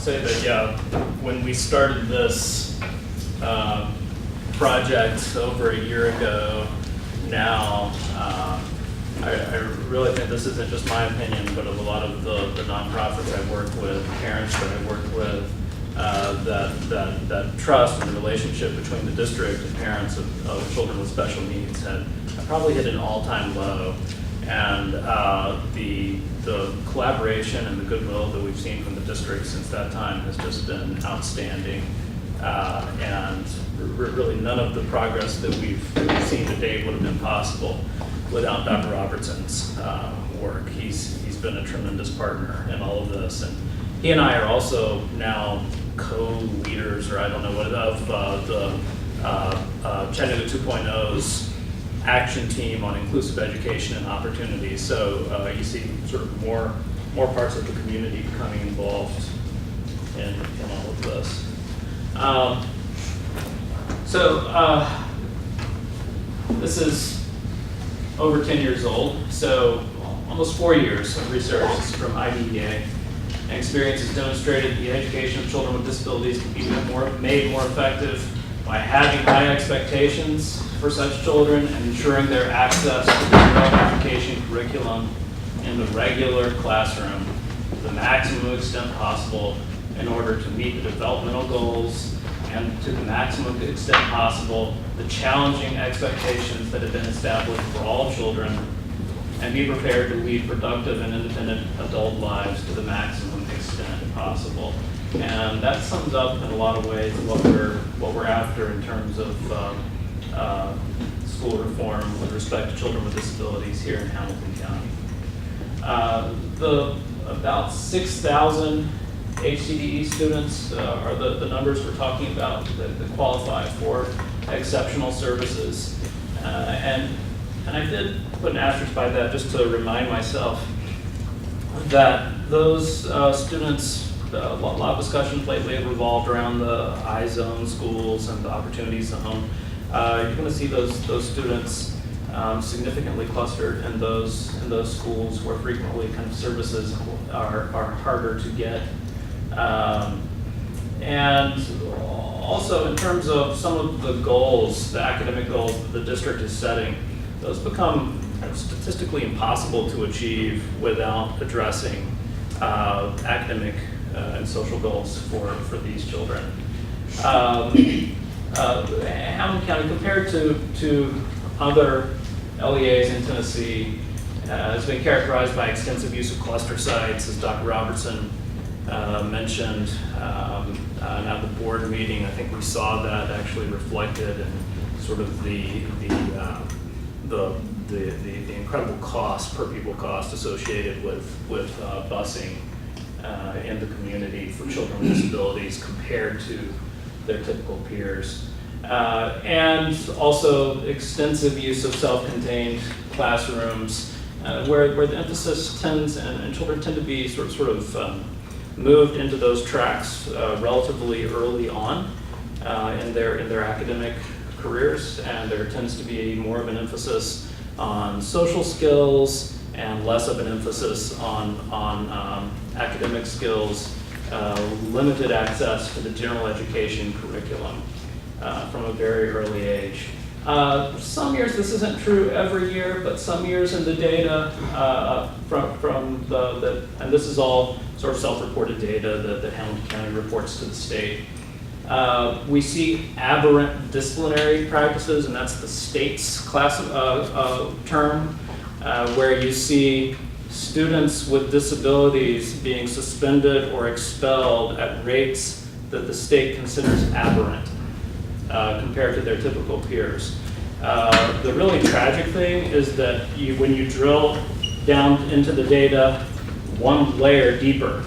say that, yeah, when we started this project over a year ago now, I really think this isn't just my opinion, but of a lot of the nonprofits I work with, parents that I work with, that trust and the relationship between the district and parents of children with special needs had probably hit an all-time low. And the collaboration and the goodwill that we've seen from the district since that time has just been outstanding. And really none of the progress that we've seen to date would have been possible without Dr. Robertson's work. He's been a tremendous partner in all of this. And he and I are also now co-leaders, or I don't know what, of the Chattanooga 2.0's action team on inclusive education and opportunity. So you see sort of more parts of the community becoming involved in all of this. This is over 10 years old, so almost 4 years of research. This is from IDEA. And experience has demonstrated the education of children with disabilities can be made more effective by having high expectations for such children and ensuring their access to the general education curriculum in the regular classroom to the maximum extent possible in order to meet the developmental goals and to the maximum extent possible the challenging expectations that have been established for all children, and be prepared to lead productive and independent adult lives to the maximum extent possible. And that sums up in a lot of ways what we're after in terms of school reform with respect to children with disabilities here in Hamilton County. About 6,000 HCDE students are the numbers we're talking about that qualify for exceptional services. And I did put an asterisk by that just to remind myself that those students, a lot of discussions lately have revolved around the I-zone schools and the opportunity zone. You're going to see those students significantly clustered in those schools where frequently kind of services are harder to get. And also in terms of some of the goals, the academic goals that the district is setting, those become kind of statistically impossible to achieve without addressing academic and social goals for these children. Hamilton County, compared to other LEAs in Tennessee, has been characterized by extensive use of cluster sites, as Dr. Robertson mentioned at the board meeting. I think we saw that actually reflected in sort of the incredible cost, per pupil cost associated with busing in the community for children with disabilities compared to their typical peers. And also extensive use of self-contained classrooms where the emphasis tends, and children tend to be sort of moved into those tracks relatively early on in their academic careers, and there tends to be more of an emphasis on social skills and less of an emphasis on academic skills, limited access to the general education curriculum from a very early age. Some years this isn't true every year, but some years in the data and this is all sort of self-reported data that Hamilton County reports to the state. We see aberrant disciplinary practices, and that's the state's class term, where you see students with disabilities being suspended or expelled at rates that the state considers aberrant compared to their typical peers. The really tragic thing is that when you drill down into the data one layer deeper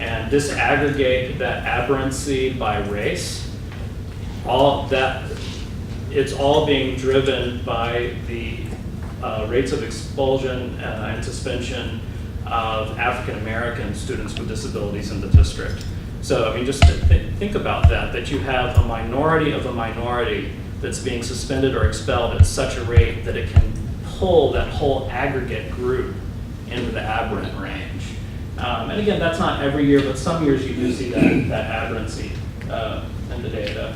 and disaggregate that aberrancy by race, it's all being driven by the rates of expulsion and suspension of African American students with disabilities in the district. So, I mean, just think about that you have a minority of a minority that's being suspended or expelled at such a rate that it can pull that whole aggregate group into the aberrant range. And again, that's not every year, but some years you do see that aberrancy in the data.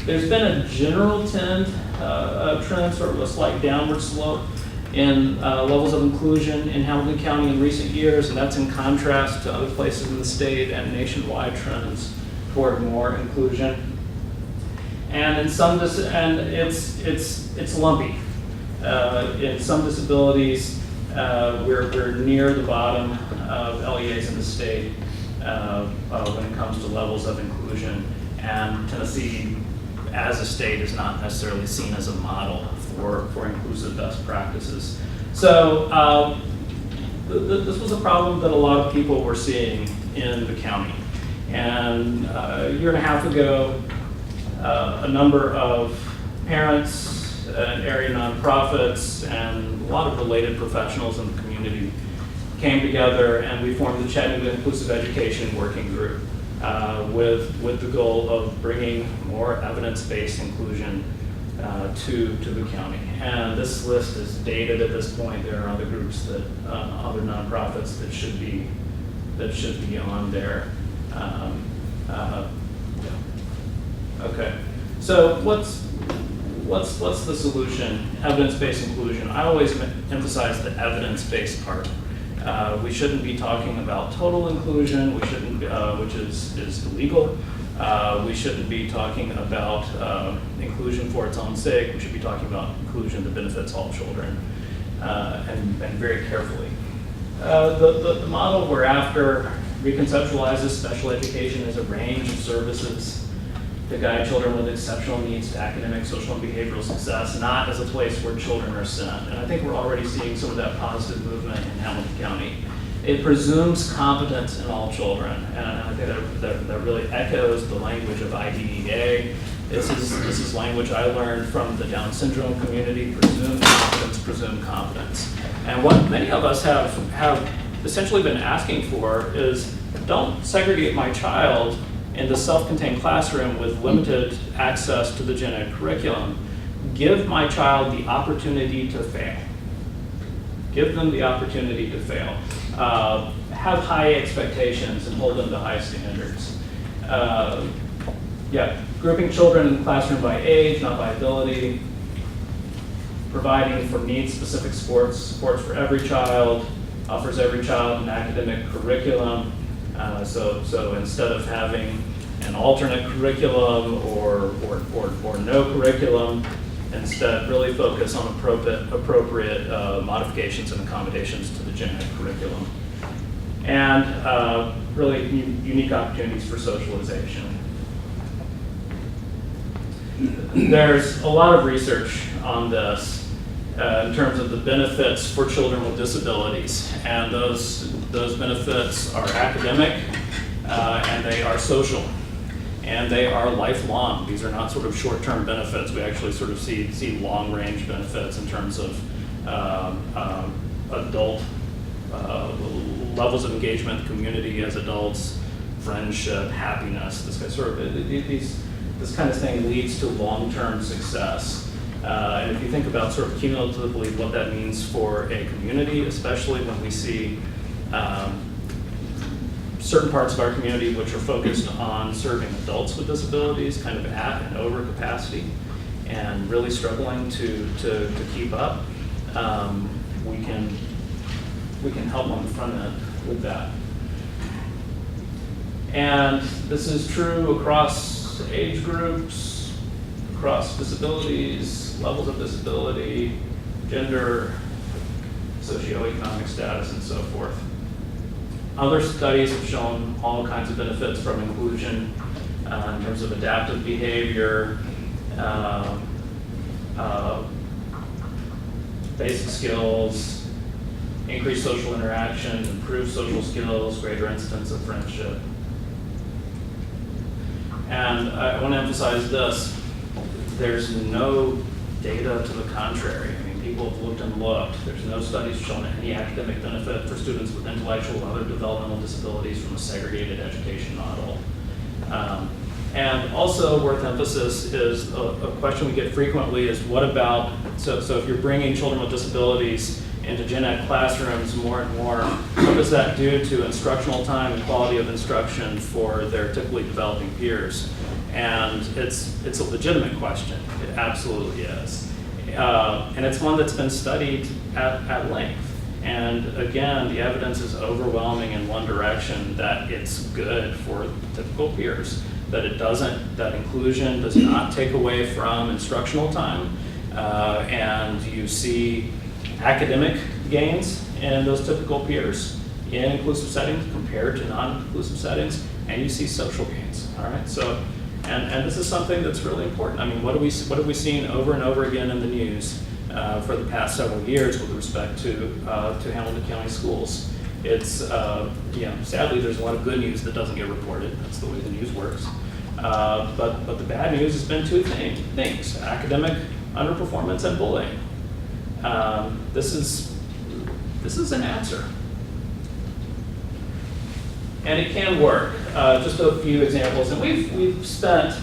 There's been a general trend, sort of a slight downward slope in levels of inclusion in Hamilton County in recent years, and that's in contrast to other places in the state and nationwide trends toward more inclusion. And in some, it's lumpy. In some disabilities, we're near the bottom of LEAs in the state when it comes to levels of inclusion, and Tennessee, as a state, is not necessarily seen as a model for inclusive best practices. So this was a problem that a lot of people were seeing in the county. And a year and a half ago, a number of parents and area nonprofits and a lot of related professionals in the community came together, and we formed the Chattanooga Inclusive Education Working Group with the goal of bringing more evidence-based inclusion to the county. And this list is dated at this point. There are other groups that, other nonprofits that should be on there. Okay, so what's the solution? Evidence-based inclusion. I always emphasize the evidence-based part. We shouldn't be talking about total inclusion. We shouldn't, which is illegal. We shouldn't be talking about inclusion for its own sake. We should be talking about inclusion that benefits all children, and very carefully. The model we're after reconceptualizes special education as a range of services to guide children with exceptional needs to academic, social, and behavioral success, not as a place where children are sent. And I think we're already seeing some of that positive movement in Hamilton County. It presumes competence in all children, and I think that really echoes the language of IDEA. This is language I learned from the Down syndrome community: presume competence, presume competence. And what many of us have essentially been asking for is, don't segregate my child in the self-contained classroom with limited access to the gen ed curriculum. Give my child the opportunity to fail. Give them the opportunity to fail. Have high expectations and hold them to high standards. Grouping children in the classroom by age, not by ability. Providing for needs-specific supports for every child. Offers every child an academic curriculum. So instead of having an alternate curriculum or no curriculum, instead really focus on appropriate modifications and accommodations to the gen ed curriculum. And really unique opportunities for socialization. There's a lot of research on this in terms of the benefits for children with disabilities, and those benefits are academic, and they are social, and they are lifelong. These are not sort of short-term benefits. We actually sort of see long-range benefits in terms of adult levels of engagement in the community as adults, friendship, happiness. This kind of thing leads to long-term success. And if you think about sort of cumulatively what that means for a community, especially when we see certain parts of our community which are focused on serving adults with disabilities kind of at and over capacity and really struggling to keep up, we can help on the front end with that. And this is true across age groups, across disabilities, levels of disability, gender, socioeconomic status, and so forth. Other studies have shown all kinds of benefits from inclusion in terms of adaptive behavior, basic skills, increased social interaction, improved social skills, greater incidence of friendship. And I want to emphasize this. There's no data to the contrary. I mean, people have looked and looked. There's no studies showing any academic benefit for students with intellectual and other developmental disabilities from a segregated education model. And also worth emphasis is a question we get frequently is what about, so if you're bringing children with disabilities into gen ed classrooms more and more. What does that do to instructional time and quality of instruction for their typically developing peers? And it's a legitimate question. It absolutely is. And it's one that's been studied at length. And again, the evidence is overwhelming in one direction, that it's good for typical peers, that that inclusion does not take away from instructional time. And you see academic gains in those typical peers in inclusive settings compared to non-inclusive settings, and you see social gains, all right? So, and this is something that's really important. I mean, what have we seen over and over again in the news for the past several years with respect to Hamilton County schools? It's, sadly, there's a lot of good news that doesn't get reported. That's the way the news works. But the bad news has been two things: academic underperformance and bullying. This is an answer. And it can work. Just a few examples, and we've spent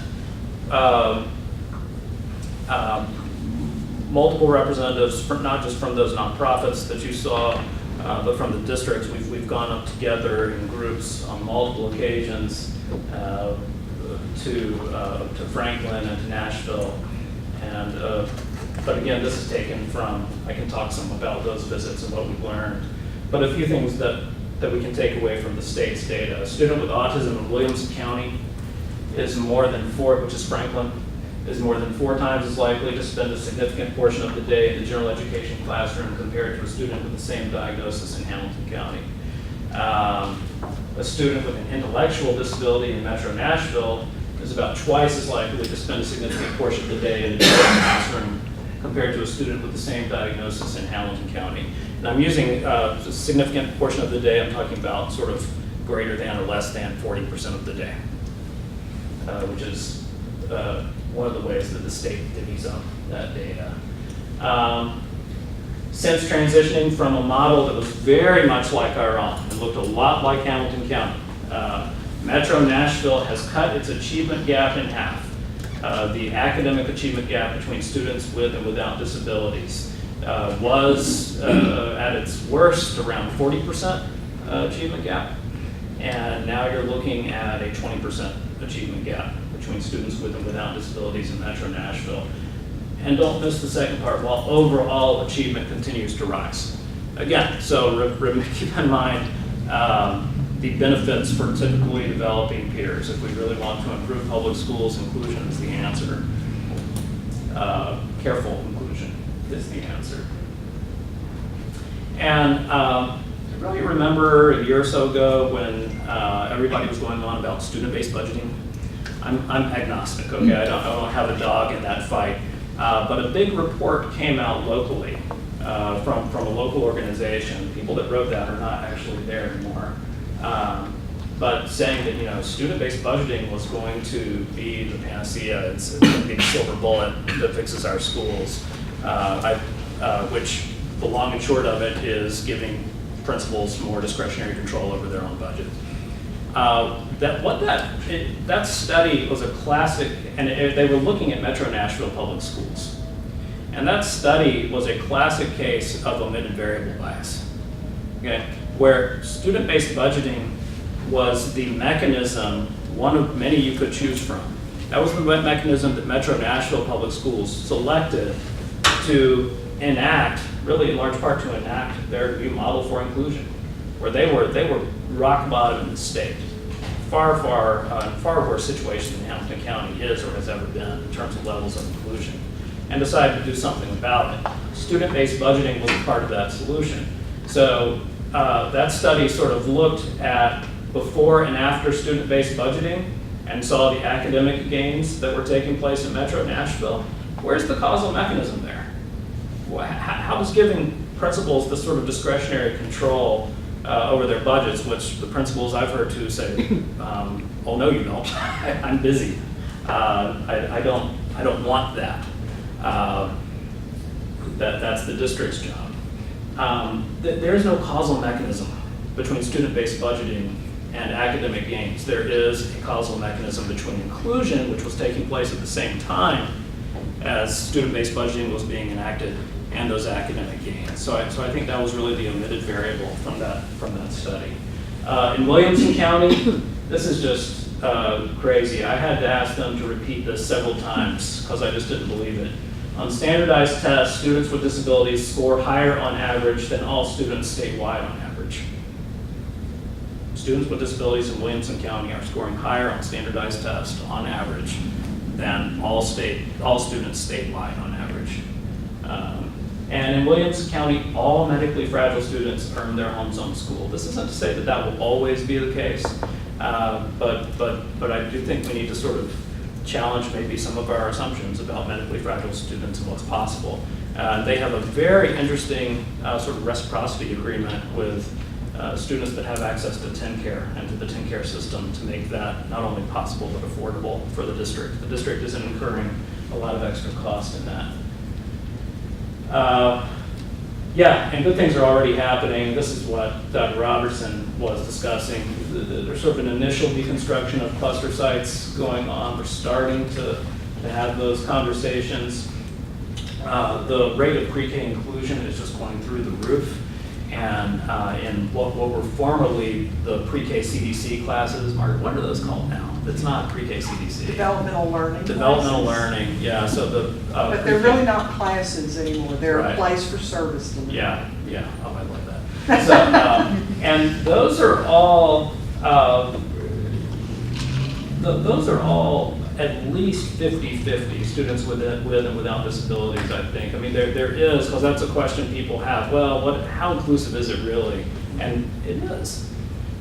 multiple representatives, not just from those nonprofits that you saw, but from the districts. We've gone up together in groups on multiple occasions to Franklin and to Nashville, and but again, this is taken from, I can talk some about those visits and what we've learned, but a few things that we can take away from the state's data. A student with autism in Williamson County is which is Franklin, is more than 4 times as likely to spend a significant portion of the day in the general education classroom compared to a student with the same diagnosis in Hamilton County. A student with an intellectual disability in Metro Nashville is about twice as likely to spend a significant portion of the day in the general classroom compared to a student with the same diagnosis in Hamilton County. And I'm using a significant portion of the day. I'm talking about sort of greater than or less than 40% of the day, which is one of the ways that the state divvies up that data. Since transitioning from a model that was very much like our own and looked a lot like Hamilton County, Metro Nashville has cut its achievement gap in half. The academic achievement gap between students with and without disabilities was at its worst around 40% achievement gap, and now you're looking at a 20% achievement gap between students with and without disabilities in Metro Nashville. And don't miss the second part, while overall achievement continues to rise. Again, so keep in mind the benefits for typically developing peers. If we really want to improve public schools, inclusion is the answer. Careful inclusion is the answer. And I really remember a year or so ago when everybody was going on about student-based budgeting. I'm agnostic, okay? I don't have a dog in that fight. But a big report came out locally from a local organization. People that wrote that are not actually there anymore. But saying that student-based budgeting was going to be the panacea. It's going to be the silver bullet that fixes our schools. Which the long and short of it is giving principals more discretionary control over their own budget. That study was a classic, and they were looking at Metro Nashville public schools. And that study was a classic case of omitted variable bias, okay? Where student-based budgeting was the mechanism, one of many you could choose from. That was the mechanism that Metro Nashville public schools selected to enact, really in large part to enact their new model for inclusion, where they were rock bottom in the state. Far worse situation than Hamilton County is or has ever been in terms of levels of inclusion, and decided to do something about it. Student-based budgeting was part of that solution. So that study sort of looked at before and after student-based budgeting and saw the academic gains that were taking place in Metro Nashville. Where's the causal mechanism there? How does giving principals this sort of discretionary control over their budgets, which the principals I've heard to say, oh no you don't, I'm busy, I don't want that. That's the district's job. There is no causal mechanism between student-based budgeting and academic gains. There is a causal mechanism between inclusion, which was taking place at the same time as student-based budgeting was being enacted, and those academic gains. So I think that was really the omitted variable from that study. In Williamson County, this is just crazy. I had to ask them to repeat this several times because I just didn't believe it. On standardized tests, students with disabilities score higher on average than all students statewide on average. Students with disabilities in Williamson County are scoring higher on standardized tests on average than all students statewide on average. And in Williamson County, all medically fragile students earn their home zone school. This isn't to say that that will always be the case, but I do think we need to sort of challenge maybe some of our assumptions about medically fragile students and what's possible. They have a very interesting sort of reciprocity agreement with students that have access to TennCare and to the TennCare system to make that not only possible but affordable for the district. The district isn't incurring a lot of extra cost in that. Yeah, and good things are already happening. This is what Dr. Robertson was discussing. There's sort of an initial deconstruction of cluster sites going on. We're starting to have those conversations. The rate of pre-K inclusion is just going through the roof. And in what were formerly the pre-K CDC classes, Margaret, what are those called now? It's not pre-K CDC. Developmental learning. Developmental classes. learning, yeah. So the but they're really not classes anymore. They're Right. a place for service delivery. Yeah. Oh, I love that. So, and those are all at least 50-50 students with and without disabilities, I think. I mean, there is, because that's a question people have. Well, how inclusive is it really? And it is.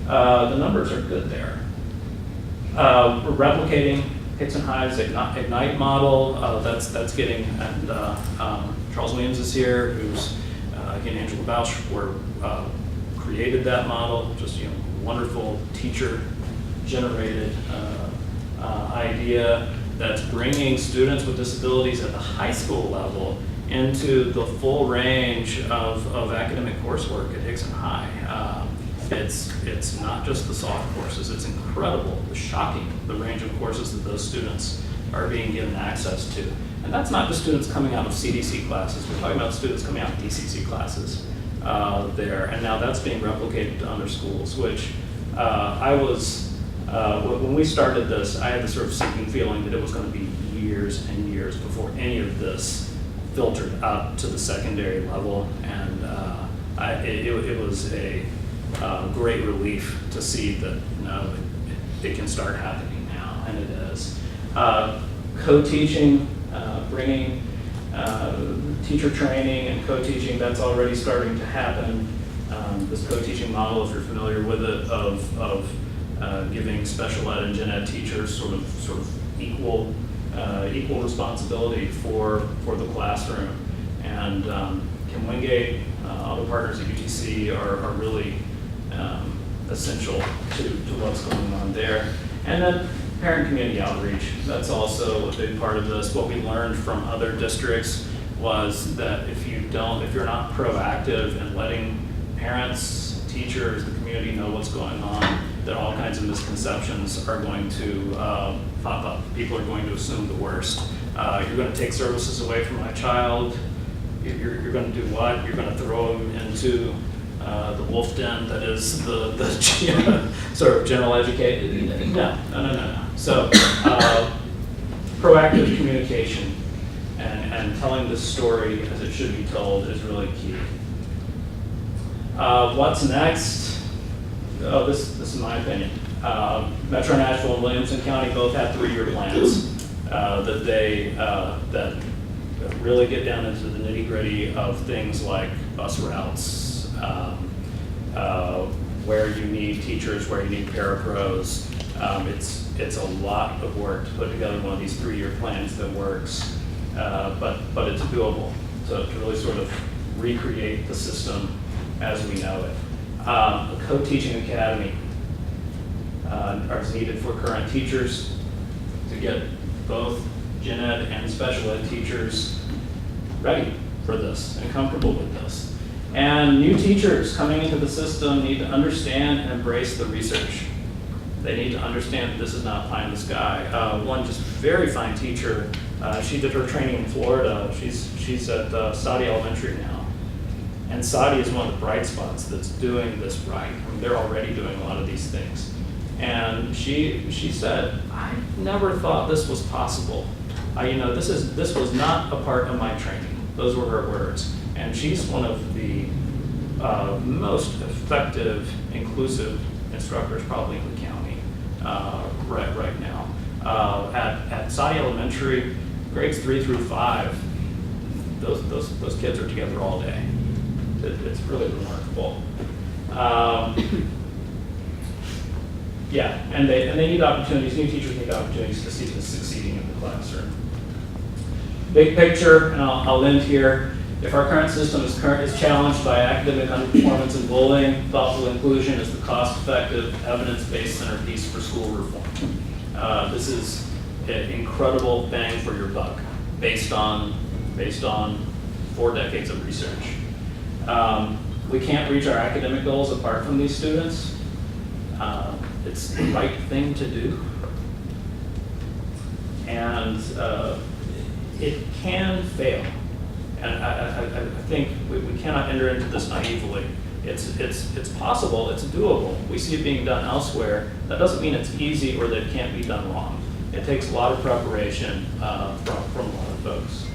The numbers are good there. We're replicating Hickson High's Ignite model. That's getting, and Charles Williams is here, who's again Angela Bausch, created that model. Just wonderful teacher-generated idea that's bringing students with disabilities at the high school level into the full range of academic coursework at Hickson High. It's not just the soft courses. It's incredible, shocking, the range of courses that those students are being given access to. And that's not just students coming out of CDC classes. We're talking about students coming out of DCC classes there. And now that's being replicated to other schools, which when we started this, I had the sort of sinking feeling that it was going to be years and years before any of this filtered up to the secondary level. And it was a great relief to see that it can start happening now, and it is. Co-teaching, bringing teacher training and co-teaching, that's already starting to happen. This co-teaching model, if you're familiar with it, of giving special ed and gen ed teachers sort of equal responsibility for the classroom. And Kim Wingate, other partners at UTC are really essential to what's going on there. And then parent community outreach, that's also a big part of this. What we learned from other districts was that if you're not proactive in letting parents, teachers, the community know what's going on, that all kinds of misconceptions are going to pop up. People are going to assume the worst. You're going to take services away from my child. You're going to do what? You're going to throw them into the wolf den that is the sort of general educated. No. So proactive communication and telling the story as it should be told is really key. What's next? Oh, this is my opinion. Metro Nashville and Williamson County both have 3-year plans that really get down into the nitty-gritty of things like bus routes, where you need teachers, where you need parapros. It's a lot of work to put together one of these 3-year plans that works, but it's doable to really sort of recreate the system as we know it. A co-teaching academy is needed for current teachers to get both gen ed and special ed teachers ready for this and comfortable with this. And new teachers coming into the system need to understand and embrace the research. They need to understand that this is not pie in the sky. One just very fine teacher, she did her training in Florida. She's at Saudi Elementary now. And Saudi is one of the bright spots that's doing this right. I mean, they're already doing a lot of these things. And she said, I never thought this was possible. This was not a part of my training. Those were her words. And she's one of the most effective, inclusive instructors probably in the county right now. At Saudi Elementary, grades 3 through 5, those kids are together all day. It's really remarkable. Yeah, and they need opportunities. New teachers need opportunities to see them succeeding in the classroom. Big picture, and I'll end here. If our current system is challenged by academic underperformance and bullying, thoughtful inclusion is the cost-effective, evidence-based centerpiece for school reform. This is an incredible bang for your buck, based on 4 decades of research. We can't reach our academic goals apart from these students. It's the right thing to do, and it can fail. And I think we cannot enter into this naively. It's possible, it's doable. We see it being done elsewhere. That doesn't mean it's easy or that it can't be done wrong. It takes a lot of preparation from a lot of folks.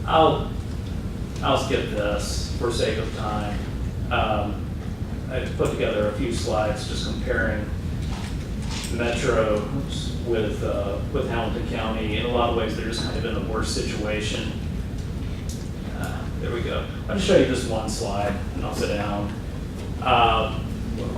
I'll skip this for sake of time. I put together a few slides just comparing Metro with Hamilton County. In a lot of ways, they're just kind of in a worse situation. There we go. I'll just show you this one slide, and I'll sit down.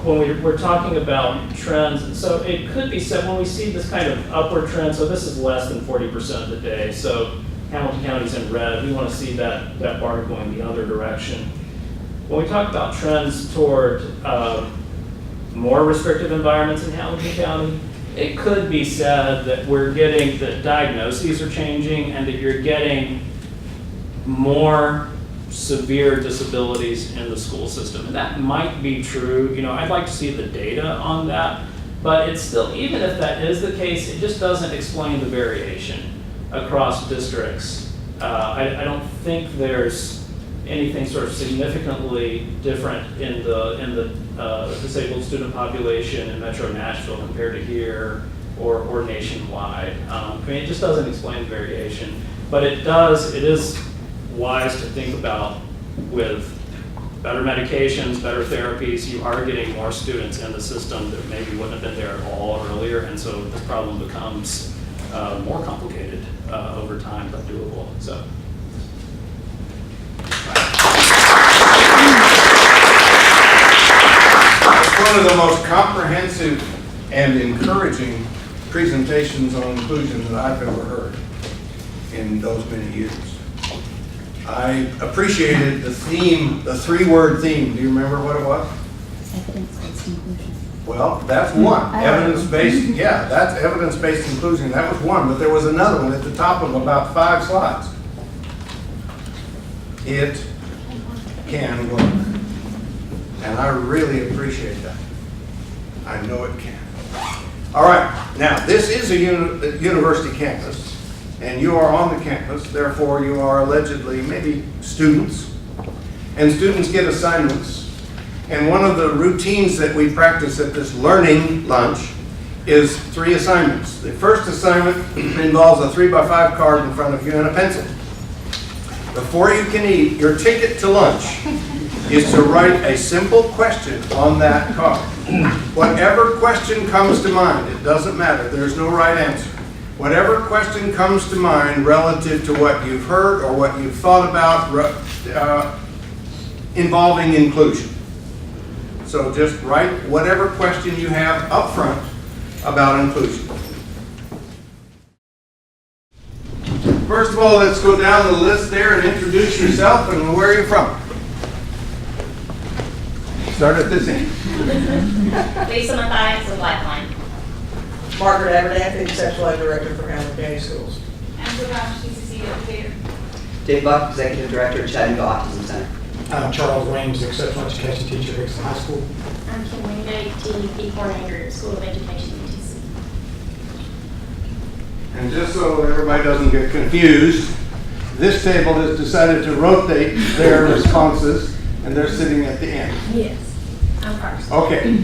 When we're talking about trends, so it could be said when we see this kind of upward trend, so this is less than 40% of the day, so Hamilton County's in red. We want to see that bar going the other direction. When we talk about trends toward more restrictive environments in Hamilton County, it could be said that that diagnoses are changing and that you're getting more severe disabilities in the school system. And that might be true. I'd like to see the data on that, but it's still, even if that is the case, it just doesn't explain the variation across districts. I don't think there's anything sort of significantly different in the disabled student population in Metro Nashville compared to here or nationwide. It just doesn't explain the variation, but it is wise to think about with better medications, better therapies. You are getting more students in the system that maybe wouldn't have been there at all earlier, and so this problem becomes more complicated over time, but doable. So. It's one of the most comprehensive and encouraging presentations on inclusion that I've ever heard in those many years. I appreciated the theme, the 3-word theme. Do you remember what it was? Evidence-based inclusion. Well, that's one. Evidence-based, yeah, that's evidence-based inclusion. That was one, but there was another one at the top of about 5 slides. It can work. And I really appreciate that. I know it can. All right, now this is a university campus, and you are on the campus, therefore you are allegedly maybe students, and students get assignments. And one of the routines that we practice at this learning lunch is 3 assignments. The first assignment involves a 3x5 card in front of you and a pencil. Before you can eat, your ticket to lunch is to write a simple question on that card. Whatever question comes to mind, it doesn't matter, there's no right answer. Whatever question comes to mind relative to what you've heard or what you've thought about involving inclusion. So just write whatever question you have up front about inclusion. First of all, let's go down the list there and introduce yourself and where you're from. Start at this end. Lisa Mathias of Lifeline. Margaret Abernathy, Sexual Ed Director for Hamilton County Schools. Angela Brown, CCC Educator. Dave Buck, Executive Director at Chattanooga Autism Center. I'm Charles Raines, exceptional education teacher at Hickson High School. I'm Kim Wingate, TEP coordinator, School of Education, UTC. And just so everybody doesn't get confused, this table has decided to rotate their responses, and they're sitting at the end. Yes. I'm first. Okay.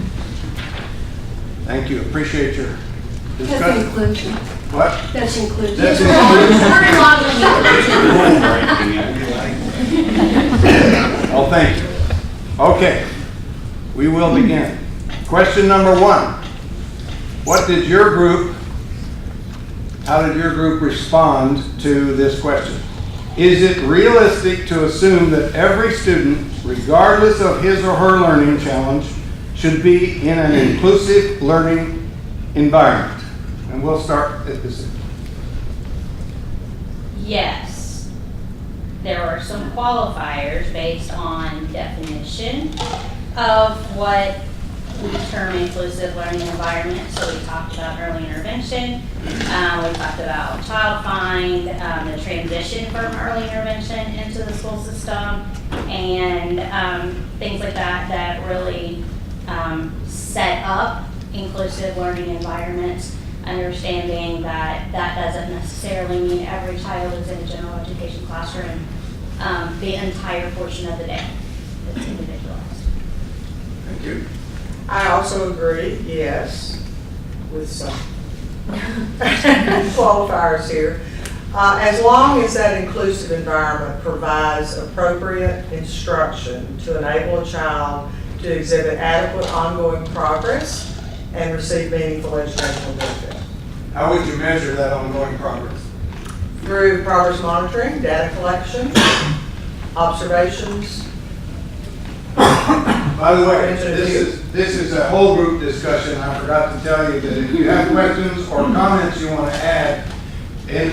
Thank you. Appreciate your That's discussion. inclusion. What? That's inclusion. That's We're Oh, thank you. Okay. We will begin. Question number 1. How did your group respond to this question? Is it realistic to assume that every student, regardless of his or her learning challenge, should be in an inclusive learning environment? And we'll start at this. Yes. There are some qualifiers based on definition of what we term inclusive learning environment. So we talked about early intervention, we talked about child find, the transition from early intervention into the school system, and things like that that really set up inclusive learning environments, understanding that that doesn't necessarily mean every child is in a general education classroom the entire portion of the day. It's individualized. Thank you. I also agree, yes, with some qualifiers here. As long as that inclusive environment provides appropriate instruction to enable a child to exhibit adequate ongoing progress and receive meaningful educational benefit. How would you measure that ongoing progress? Through progress monitoring, data collection, observations. By the way, this is a whole group discussion. I forgot to tell you that if you have questions or comments you want to add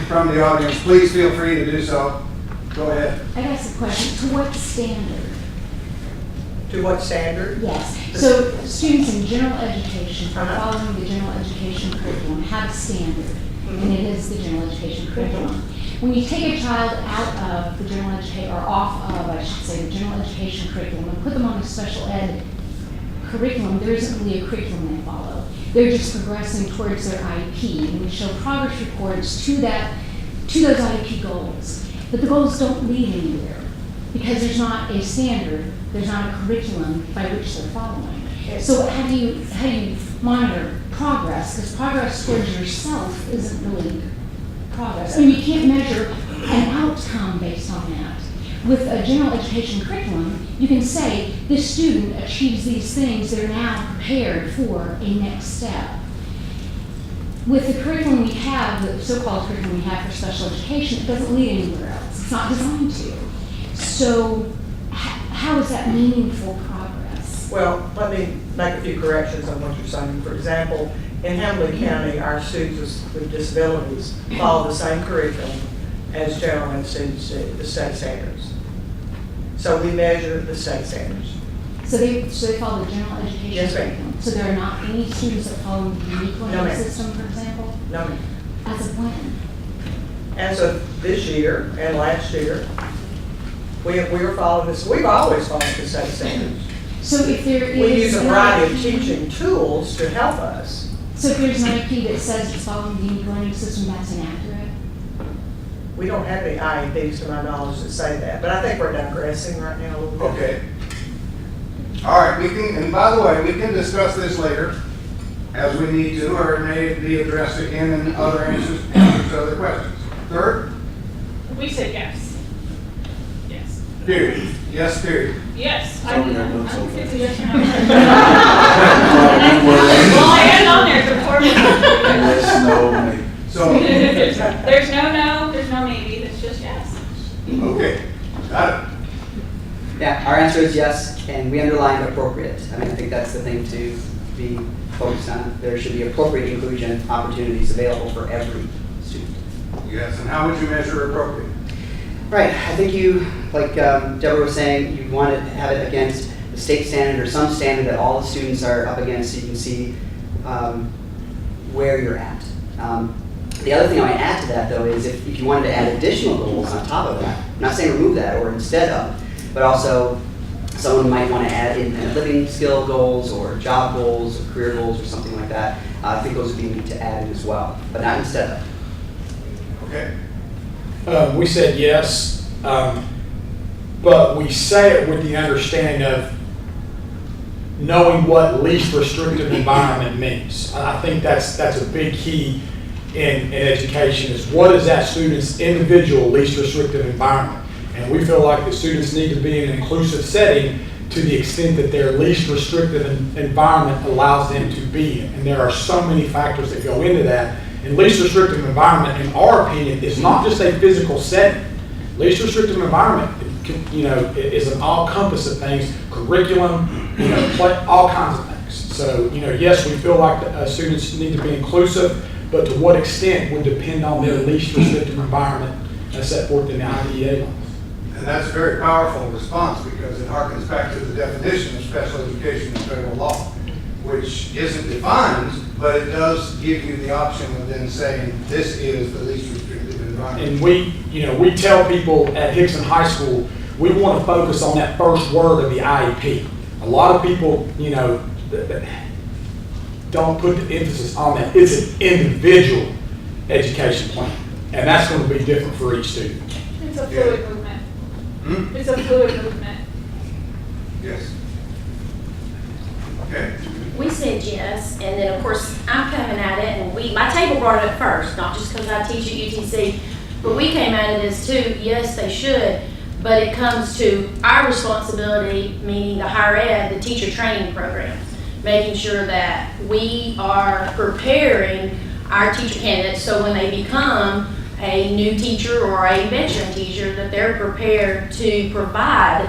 from the audience, please feel free to do so. Go ahead. I guess the question, to what standard? To what standard? Yes. So students in general education are Uh-huh. following the general education curriculum, have a standard, and it is the general education curriculum. When you take a child out of the general education, or off of, I should say, the general education curriculum and put them on a special ed curriculum, there isn't really a curriculum they follow. They're just progressing towards their IEP, and we show progress reports to those IEP goals. But the goals don't lead anywhere because there's not a standard, there's not a curriculum by which they're following. So how do you monitor progress? Because progress towards yourself isn't really progress. I mean, you can't measure an outcome based on that. With a general education curriculum, you can say this student achieves these things, they're now prepared for a next step. With the curriculum we have, the so-called curriculum we have for special education, it doesn't lead anywhere else. It's not designed to. So how is that meaningful progress? Well, let me make a few corrections on what you're saying. For example, in Hamilton County, our students with disabilities follow the same curriculum as general ed students do, the state standards. So we measure the state standards. So they follow the general education Yes, ma'am. curriculum. So there are not any students that follow the unique No, learning ma'am. system, for example, No, ma'am. as of when? As of this year and last year, we are following this. We've always followed the state standards. So if there is We use a an variety of IEP teaching tools to help us. So if there's an IEP that says it's following the unique learning system, that's inaccurate? We don't have any IEPs to my knowledge that say that, but I think we're digressing right now a little bit. Okay. All right, and by the way, we can discuss this later as we need to, or it may be addressed again in other answers to other questions. Third? We said yes. Yes. Period. Yes, period. Yes. Oh, we got one so It's fast. a yes or no. Well, I had it on there before. Yes, no, maybe. So, There's no, there's no maybe, it's just yes. okay, got it. Yeah, our answer is yes, and we underlined appropriate. I mean, I think that's the thing to be focused on. There should be appropriate inclusion opportunities available for every student. Yes, and how would you measure appropriate? Right, I think you, like Deborah was saying, you want to have it against the state standard or some standard that all the students are up against so you can see where you're at. The other thing I might add to that, though, is if you wanted to add additional goals on top of that, I'm not saying remove that or instead of, but also someone might want to add independent living skill goals or job goals or career goals or something like that. I think those would be neat to add in as well, but not instead of. Okay. We said yes, but we say it with the understanding of knowing what least restrictive environment means. I think that's a big key in education is what is that student's individual least restrictive environment. And we feel like the students need to be in an inclusive setting to the extent that their least restrictive environment allows them to be in. And there are so many factors that go into that. And least restrictive environment, in our opinion, is not just a physical setting. Least restrictive environment, is an all-compass of things, curriculum, all kinds of things. So, yes, we feel like students need to be inclusive, but to what extent would depend on their least restrictive environment as set forth in the IDEA. And that's a very powerful response because it harkens back to the definition of special education in federal law, which isn't defined, but it does give you the option of then saying this is the least restrictive environment. And we tell people at Hickson High School, we want to focus on that first word of the IEP. A lot of people, don't put the emphasis on that. It's an individual education plan, and that's going to be different for each student. It's a fluid movement. It's a fluid movement. Yes. Okay. We said yes, and then of course I'm coming at it, and my table brought it up first, not just because I teach at UTC, but we came at it as too, yes, they should, but it comes to our responsibility, meaning the higher ed, the teacher training programs, making sure that we are preparing our teacher candidates so when they become a new teacher or a veteran teacher, that they're prepared to provide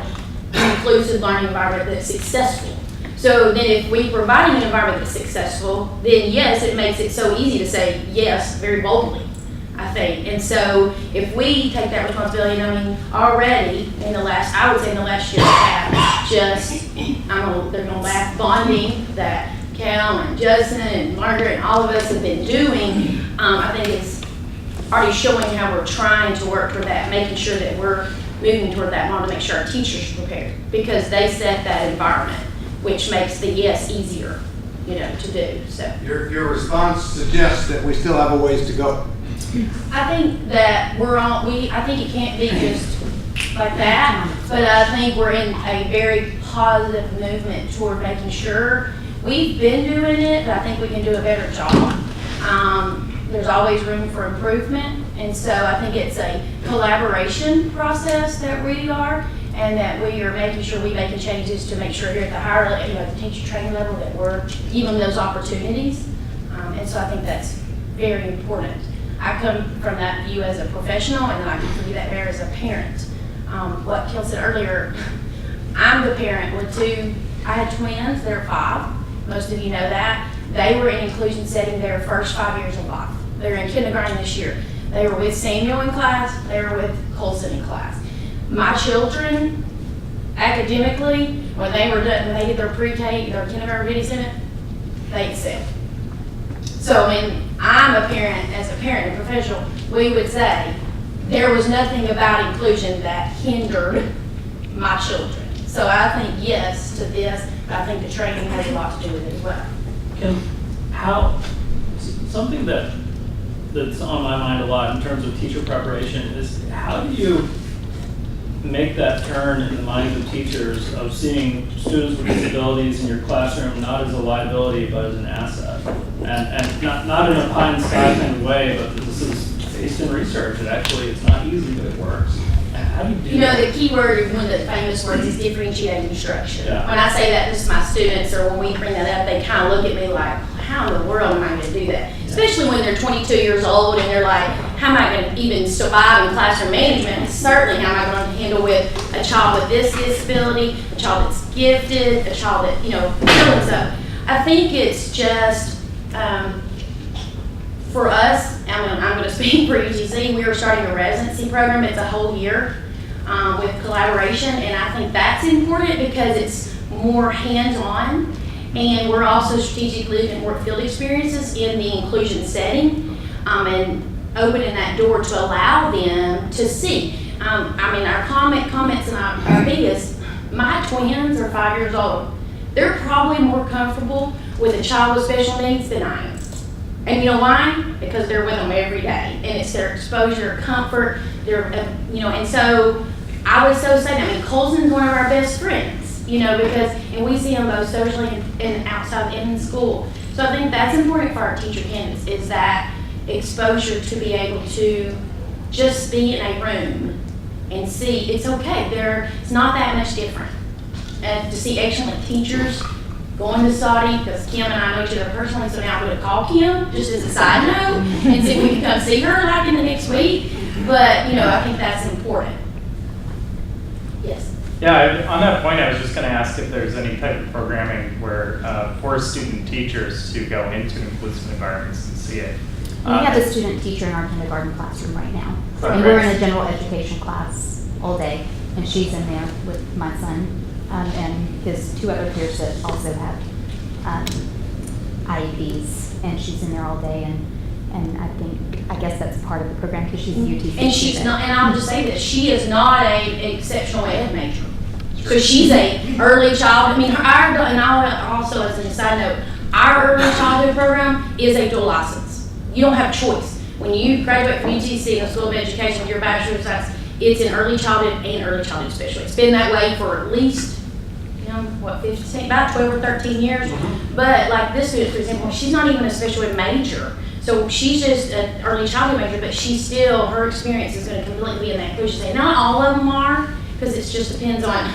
an inclusive learning environment that's successful. So then if we provide an environment that's successful, then yes, it makes it so easy to say yes very boldly, I think. And so if we take that responsibility, already in the last, I would say in the last year and a half, they're gonna laugh, bonding that Cal and Justin and Margaret and all of us have been doing, I think it's already showing how we're trying to work toward that, making sure that we're moving toward that model to make sure our teachers are prepared because they set that environment, which makes the yes easier, to do. So Your response suggests that we still have a ways to go. I think that I think it can't be just like that, but I think we're in a very positive movement toward making sure we've been doing it, but I think we can do a better job. There's always room for improvement, and so I think it's a collaboration process that we are, and that we are making sure we're making changes to make sure here at the higher level, at the teacher training level, that we're giving those opportunities. And so I think that's very important. I come from that view as a professional, and then I can view that there as a parent. What Kel said earlier, I'm the parent with I had twins, they're 5. Most of you know that. They were in inclusion setting their first 5 years of life. They're in kindergarten this year. They were with Samuel in class, they were with Colson in class. My children, academically, when they did their pre-K, their kindergarten reading center, they excelled. So I'm a parent, as a parent and professional, we would say there was nothing about inclusion that hindered my children. So I think yes to this, but I think the training has a lot to do with it as well. Something that's on my mind a lot in terms of teacher preparation is how do you make that turn in the minds of teachers of seeing students with disabilities in your classroom not as a liability but as an asset, and not in a pie in the sky kind of way, but this is based in research. It's not easy, but it works. How do you do that? The key word, one of the famous words, is differentiated instruction. Yeah. When I say that to my students, or when we bring that up, they kind of look at me like, how in the world am I going to do that? Especially when they're 22 years old and they're like, how am I going to even survive in classroom management? Certainly, how am I going to handle with a child with this disability, a child that's gifted, a child that, so I think it's just, for us, I'm going to speak for UTC, we are starting a residency program. It's a whole year with collaboration, and I think that's important because it's more hands-on, and we're also strategically looking at more field experiences in the inclusion setting and opening that door to allow them to see. I mean, our comments and our thing is, my twins are 5 years old. They're probably more comfortable with a child with special needs than I am. And you know why? Because they're with them every day, and it's their exposure, comfort, and so I would so say that. I mean, Colson's one of our best friends, and we see them both socially and outside and in school. So I think that's important for our teacher candidates, is that exposure to be able to just be in a room and see it's okay. It's not that much different. And to see excellent teachers going to Saudi, because Kim and I know each other personally, so now I'm going to call Kim, just as a side note, and see if we can come see her like in the next week. But, I think that's important. Yes. Yeah, on that point, I was just going to ask if there's any type of programming where for student teachers to go into inclusive environments and see it. We have a student teacher in our kindergarten classroom right now. Right. And we're in a general education class all day, and she's in there with my son and his 2 other peers that also have IEPs, and she's in there all day, and I guess that's part of the program because she's a UTC And she's student. not, and I'll just say this, she is not a exceptional ed major. So she's a early child, and I'll also, as a side note, our early childhood program is a dual license. You don't have a choice. When you graduate from UTC, the School of Education, with your Bachelor of Science, it's in early childhood and early childhood special. It's been that way for at least, 15, about 12 or 13 years. But like this student, for example, she's not even a special ed major. So she's just an early childhood major, but her experience is going to completely be in that inclusion setting. Not all of them are, because it just depends on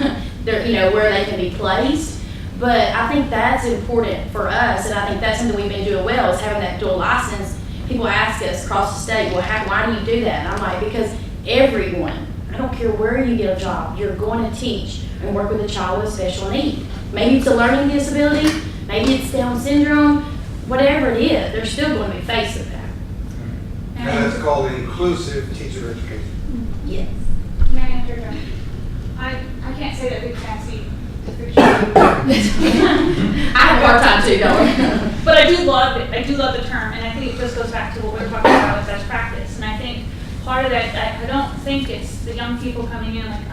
where they can be placed. But I think that's important for us, and I think that's something we've been doing well, is having that dual license. People ask us across the state, well, why do you do that? And I'm like, because everyone, I don't care where you get a job, you're going to teach and work with a child with special need. Maybe it's a learning disability, maybe it's Down syndrome, whatever it is, they're still going to be faced with that. And that's called inclusive teacher education. Yes. Mary Ann Turner. I can't say that big fancy picture. I have a hard time too, don't I? But I do love it. I do love the term, and I think it just goes back to what we were talking about with best practice. And I think part of that, I don't think it's the young people coming in like,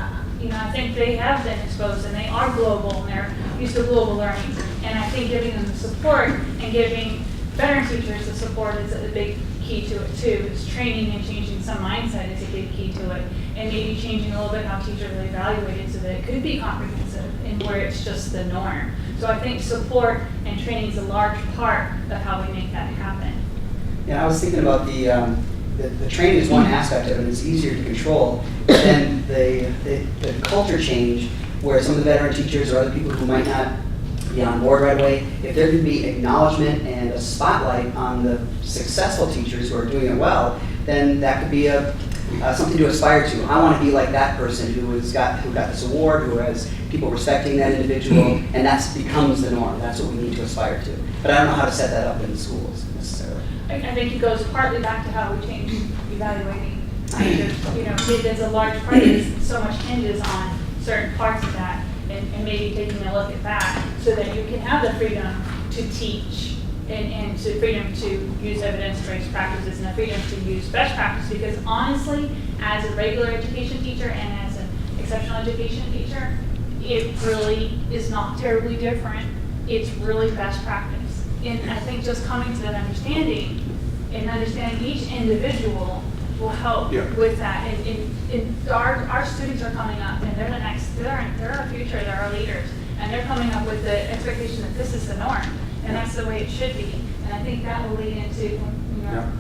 I think they have been exposed and they are global and they're used to global learning. And I think giving them the support and giving veteran teachers the support is a big key to it too. It's training and changing some mindset is a big key to it. And maybe changing a little bit how teachers are evaluated so that it could be comprehensive and where it's just the norm. So I think support and training is a large part of how we make that happen. Yeah, I was thinking about the training is one aspect of it, and it's easier to control. But then the culture change, where some of the veteran teachers or other people who might not be on board right away, if there could be acknowledgement and a spotlight on the successful teachers who are doing it well, then that could be something to aspire to. I want to be like that person who got this award, who has people respecting that individual, and that becomes the norm. That's what we need to aspire to. But I don't know how to set that up in the schools necessarily. I think it goes partly back to how we change evaluating teachers. There's a large part of this, so much hinges on certain parts of that, and maybe taking a look at that so that you can have the freedom to teach and the freedom to use evidence-based practices and the freedom to use best practice. Because honestly, as a regular education teacher and as an exceptional education teacher, it really is not terribly different. It's really best practice. And I think just coming to that understanding and understanding each individual will help with that. And our students are coming up, and they're our future, they're our leaders, and they're coming up with the expectation that this is the norm, and that's the way it should be. And I think that will lead into,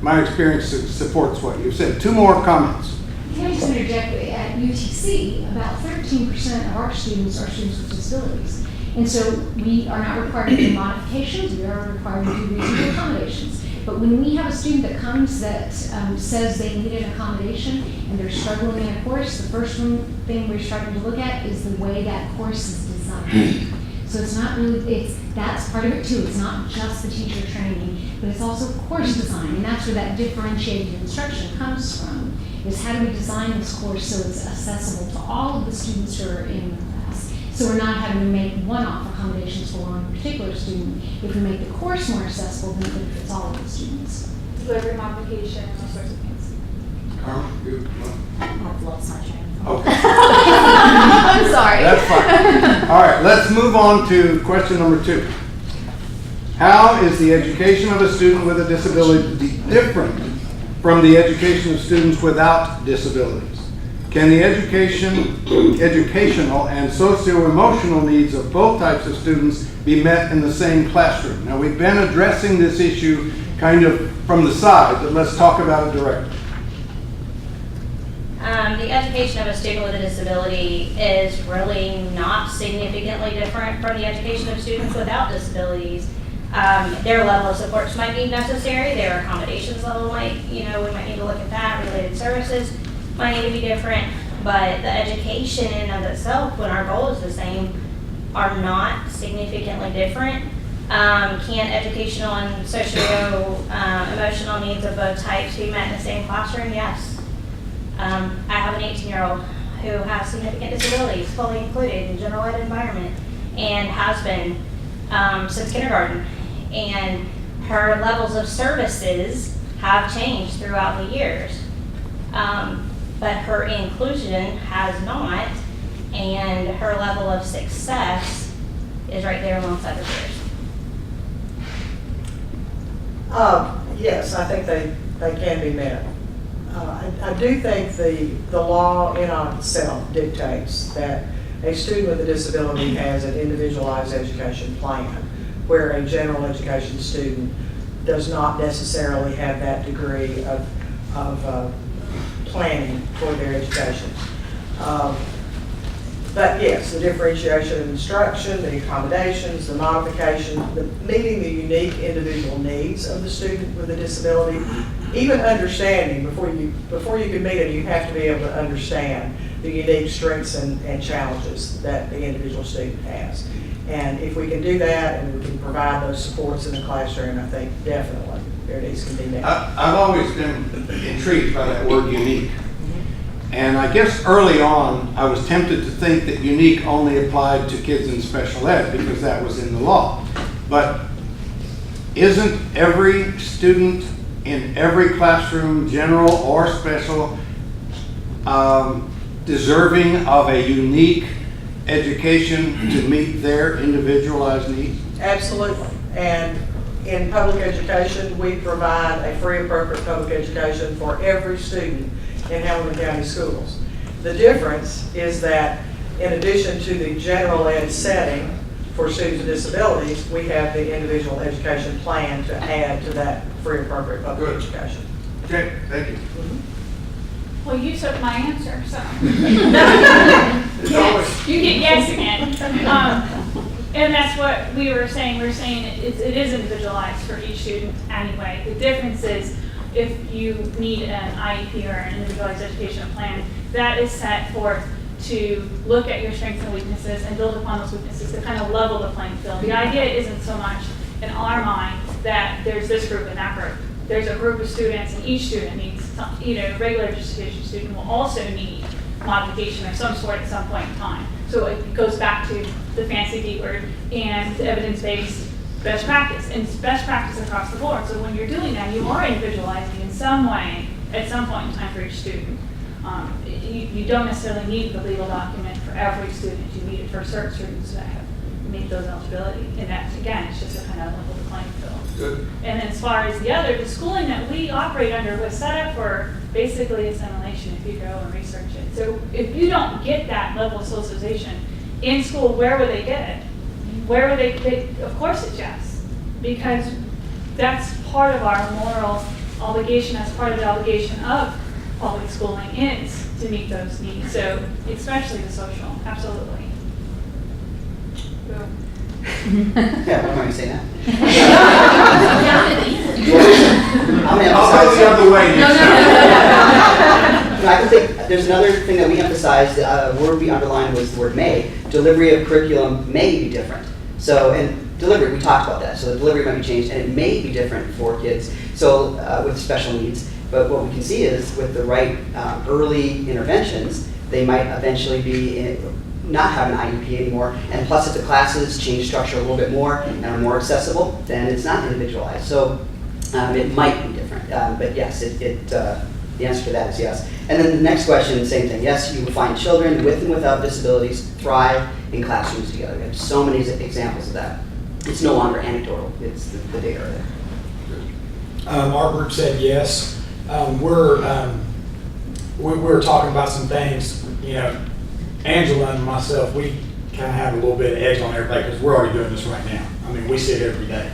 My experience supports what you said. 2 more comments. Can I just interject? At UTC, about 13% of our students are students with disabilities. And so we are not required to do modifications, we are required to do reasonable accommodations. But when we have a student that comes that says they need an accommodation and they're struggling in a course, the first thing we're starting to look at is the way that course is designed. So it's not really, that's part of it too. It's not just the teacher training, but it's also course design. And that's where that differentiated instruction comes from, is how do we design this course so it's accessible to all of the students who are in the class. So we're not having to make one-off accommodations for one particular student. If we make the course more accessible, then it benefits all of the students. delivery modification and those sorts of things. I've lost my train of thought. Okay. I'm sorry. That's fine. All right, let's move on to question number 2. How is the education of a student with a disability different from the education of students without disabilities? Can the educational and socio-emotional needs of both types of students be met in the same classroom? Now, we've been addressing this issue kind of from the side, but let's talk about it directly. The education of a student with a disability is really not significantly different from the education of students without disabilities. Their level of supports might be necessary, their accommodations level might, we might need to look at that, related services might need to be different, but the education in and of itself, when our goal is the same, are not significantly different. Can educational and socio-emotional needs of both types be met in the same classroom? Yes. I have an 18-year-old who has significant disabilities, fully included in general ed environment, and has been since kindergarten. And her levels of services have changed throughout the years. But her inclusion has not, and her level of success is right there alongside her peers. Yes, I think they can be met. I do think the law in on itself dictates that a student with a disability has an individualized education plan, where a general education student does not necessarily have that degree of planning for their education. But yes, the differentiation of instruction, the accommodations, the modification, meeting the unique individual needs of the student with a disability, even understanding, before you can meet it, you have to be able to understand the unique strengths and challenges that the individual student has. And if we can do that and we can provide those supports in the classroom, I think definitely their needs can be met. I've always been intrigued by that word unique. And I guess early on, I was tempted to think that unique only applied to kids in special ed because that was in the law. But isn't every student in every classroom, general or special, deserving of a unique education to meet their individualized needs? Absolutely. And in public education, we provide a free appropriate public education for every student in Hamilton County schools. The difference is that in addition to the general ed setting for students with disabilities, we have the individual education plan to add to that free appropriate public Good. education. Okay, thank you. Well, you took my answer, so. It's always- You get yes again. And that's what we were saying. We were saying it is individualized for each student anyway. The difference is if you need an IEP or an individualized education plan, that is set forth to look at your strengths and weaknesses and build upon those weaknesses to kind of level the playing field. The idea isn't so much in our mind that there's this group and that group. There's a group of students and each student needs, regular education student will also need modification of some sort at some point in time. So it goes back to the fancy D word and evidence-based best practice. And it's best practice across the board. So when you're doing that, you are individualizing in some way at some point in time for each student. You don't necessarily need the legal document for every student. You need it for certain students that have meet those eligibility. And that, again, it's just a kind of level the playing field. Good. And then as far as the schooling that we operate under was set up for basically assimilation if you go and research it. So if you don't get that level of socialization in school, where would they get it? Where would they of course it's yes. Because that's part of our moral obligation, that's part of the obligation of public schooling is to meet those needs. So especially the social, absolutely. Boom. Yeah, what am I going to say now? I'm going to I'll go the other way next time. No, I think there's another thing that we emphasized, the word we underlined was the word may. Delivery of curriculum may be different. So, and delivery, we talked about that. So the delivery might be changed, and it may be different for kids so with special needs. But what we can see is with the right early interventions, they might eventually be not have an IEP anymore. And plus, if the classes change structure a little bit more and are more accessible, then it's not individualized. So it might be different. But yes, The answer to that is yes. And then the next question, same thing. Yes, you will find children with and without disabilities thrive in classrooms together. We have so many examples of that. It's no longer anecdotal. It's the data are there. Our group said yes. We're talking about some things, Angela and myself, we kind of have a little bit of edge on everybody because we're already doing this right now. I mean, we see it every day.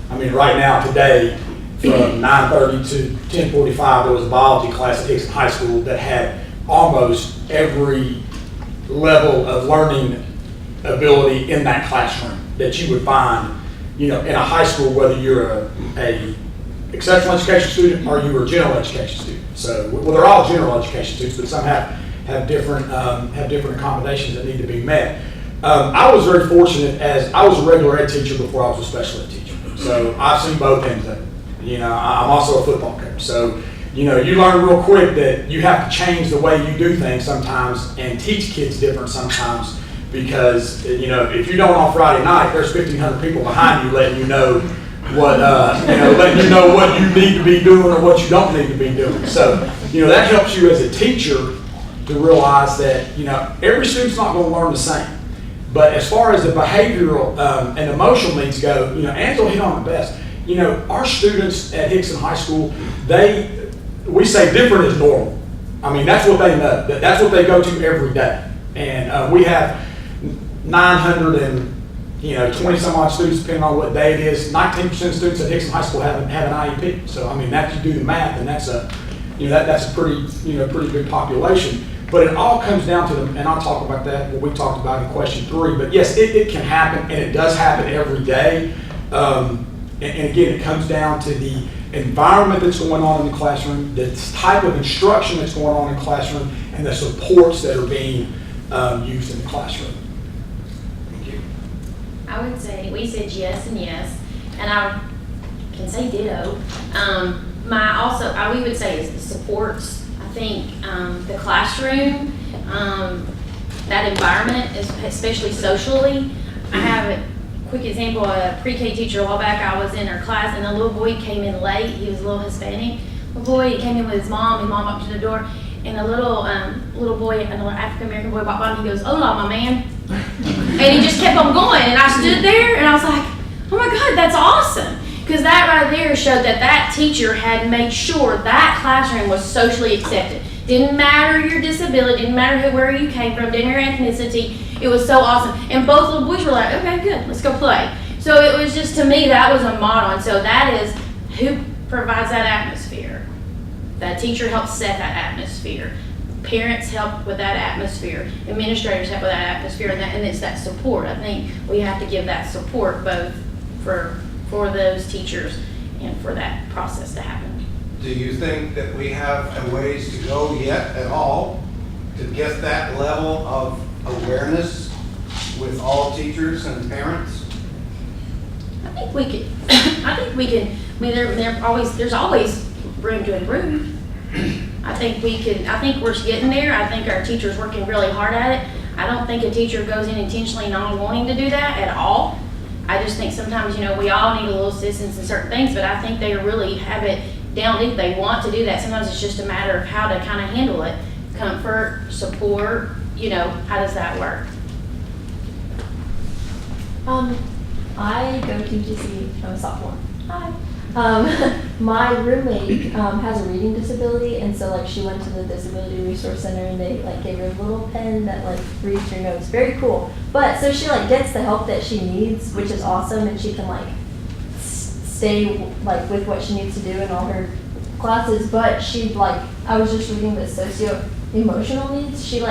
I mean, right now, today, from 9:30 to 10:45, there was a biology class at Hickson High School that had almost every level of learning ability in that classroom that you would find, in a high school, whether you're a exceptional education student or you were a general education student. So, well, they're all general education students, but some have different accommodations that need to be met. I was very fortunate as I was a regular ed teacher before I was a special ed teacher. So I've seen both ends of it. I'm also a football coach. So, you learn real quick that you have to change the way you do things sometimes and teach kids different sometimes because, if you don't on Friday night, there's 1,500 people behind you letting you know what, letting you know what you need to be doing or what you don't need to be doing. So, that helps you as a teacher to realize that, every student's not going to learn the same. But as far as the behavioral and emotional needs go, Angela hit on the best. Our students at Hickson High School, we say different is normal. I mean, that's what they know. That's what they go to every day. And we have 920 some odd students, depending on what day it is. 19% of students at Hickson High School have an IEP. So, I mean, that you do the math, and that's a pretty good population. But it all comes down to and I'll talk about that, what we talked about in question 3. But yes, it can happen, and it does happen every day. And again, it comes down to the environment that's going on in the classroom, the type of instruction that's going on in the classroom, and the supports that are being used in the classroom. Thank you. I would say, we said yes and yes, and I can say ditto. We would say is the supports. I think the classroom, that environment, especially socially. I have a quick example, a pre-K teacher a while back, I was in her class and a little boy came in late, he was a little Hispanic. Little boy, he came in with his mom opened the door, and a little boy, another African-American boy walked by and he goes, "Hola, my man." And he just kept on going, and I stood there and I was like, oh my God, that's awesome. Because that right there showed that teacher had made sure that classroom was socially accepted. Didn't matter your disability, didn't matter where you came from, didn't matter your ethnicity. It was so awesome. And both little boys were like, okay, good, let's go play. So it was just, to me, that was a model. And so that is who provides that atmosphere. That teacher helps set that atmosphere. Parents help with that atmosphere. Administrators help with that atmosphere. And it's that support. I think we have to give that support both for those teachers and for that process to happen. Do you think that we have a ways to go yet at all to get that level of awareness with all teachers and parents? I think we can. I mean, there's always room to improve. I think we're getting there. I think our teachers working really hard at it. I don't think a teacher goes in intentionally not wanting to do that at all. I just think sometimes, we all need a little assistance in certain things, but I think they really have it down deep. They want to do that. Sometimes it's just a matter of how to kind of handle it. Comfort, support, how does that work? I go to GC, I'm a sophomore. Hi. My roommate has a reading disability, and so she went to the Disability Resource Center, and they gave her a little pen that reads your notes. Very cool. But so she gets the help that she needs, which is awesome, and she can stay with what she needs to do in all her classes. But she I was just reading the socio-emotional needs. She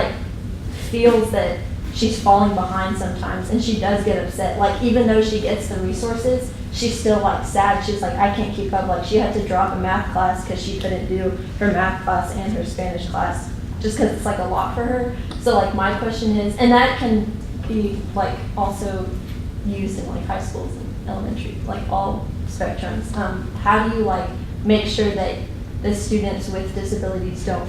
feels that she's falling behind sometimes, and she does get upset. Even though she gets the resources, she's still sad. She's I can't keep up. She had to drop a math class because she couldn't do her math class and her Spanish class just because it's a lot for her. So my question is, and that can be also used in high schools and elementary, all spectrums. How do you make sure that the students with disabilities don't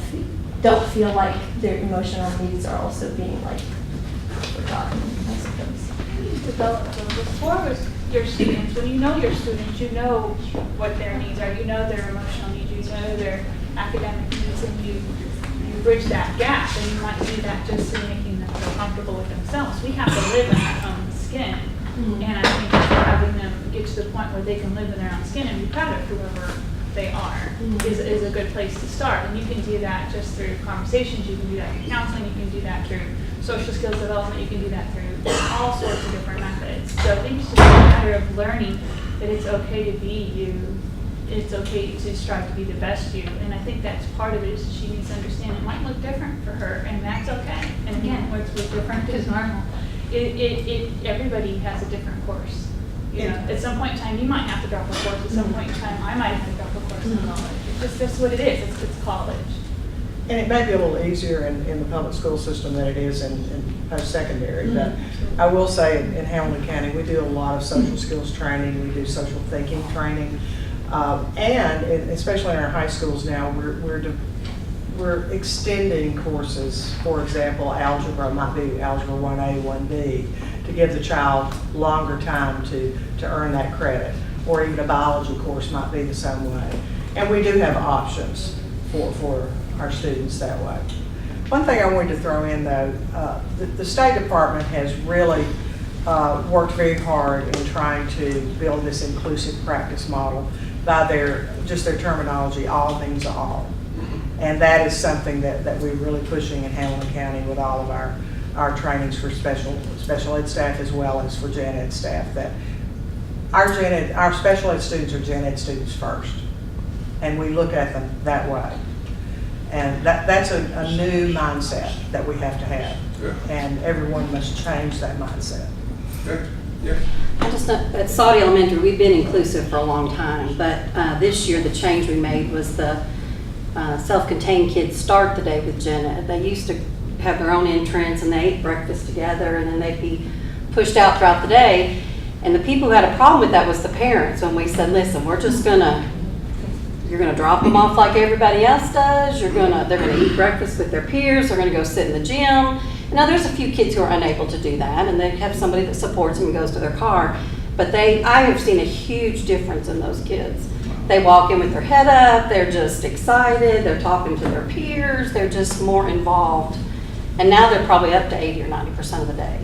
feel like their emotional needs are also being forgotten, I suppose? You develop the rapport with your students. When you know your students, you know what their needs are. You know their emotional needs. You know their academic needs and you bridge that gap, then you might do that just through making them feel comfortable with themselves. We have to live in our own skin. And I think having them get to the point where they can live in their own skin and be proud of whoever they are is a good place to start. And you can do that just through conversations, you can do that through counseling, you can do that through social skills development, you can do that through all sorts of different methods. So I think it's just a matter of learning that it's okay to be you. It's okay to strive to be the best you. And I think that's part of it, is she needs to understand it might look different for her, and that's okay. And again, what's different is normal. Everybody has a different course. You know, at some point in time, you might have to drop a course. At some point in time, I might have to drop a course in college. It's just that's what it is. It's college. And it may be a little easier in the public school system than it is in post-secondary. But I will say in Hamilton County, we do a lot of social skills training. We do social thinking training. And especially in our high schools now, we're extending courses. For example, algebra might be algebra 1A, 1B, to give the child longer time to earn that credit. Or even a biology course might be the same way. And we do have options for our students that way. One thing I wanted to throw in though, the State Department has really worked very hard in trying to build this inclusive practice model by their terminology, all means all. And that is something that we're really pushing in Hamilton County with all of our trainings for special ed staff as well as for gen ed staff, that our special ed students are gen ed students first. And we look at them that way. And that's a new mindset that we have to have. Yeah. And everyone must change that mindset. Okay. Yeah. I just know, at Saudi Elementary, we've been inclusive for a long time, but this year the change we made was the self-contained kids start the day with gen ed. They used to have their own entrance and they ate breakfast together and then they'd be pushed out throughout the day. And the people who had a problem with that was the parents, when we said, listen, you're gonna drop them off like everybody else does. They're gonna eat breakfast with their peers. They're gonna go sit in the gym. Now there's a few kids who are unable to do that, and they have somebody that supports them and goes to their car. But I have seen a huge difference in those kids. They walk in with their head up. They're just excited. They're talking to their peers. They're just more involved. And now they're probably up to 80 or 90% of the day.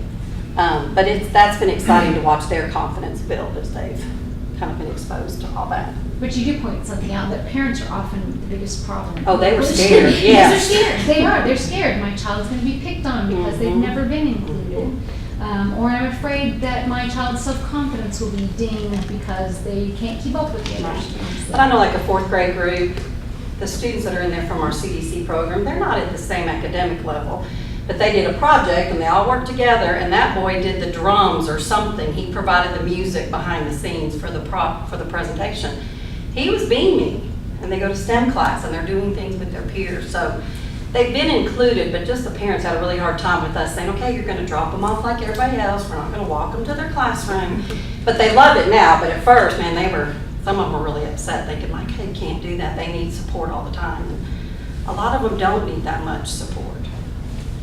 But that's been exciting to watch their confidence build as they've kind of been exposed to all that. But you do point something out, that parents are often the biggest problem. Oh, they were scared, Because yeah. they're scared. They are. They're scared. My child's going to be picked on because they've never been included. Or I'm afraid that my child's self-confidence will be dinged because they can't keep up with the other students. But I know like a fourth grade group, the students that are in there from our CDC program, they're not at the same academic level. But they did a project and they all worked together, and that boy did the drums or something. He provided the music behind the scenes for the presentation. He was beaming, and they go to STEM class and they're doing things with their peers. So they've been included, but just the parents had a really hard time with us saying, okay, you're going to drop them off like everybody else. We're not going to walk them to their classroom. But they love it now. But at first, man, some of them were really upset. Thinking like, hey, can't do that. They need support all the time. And a lot of them don't need that much support.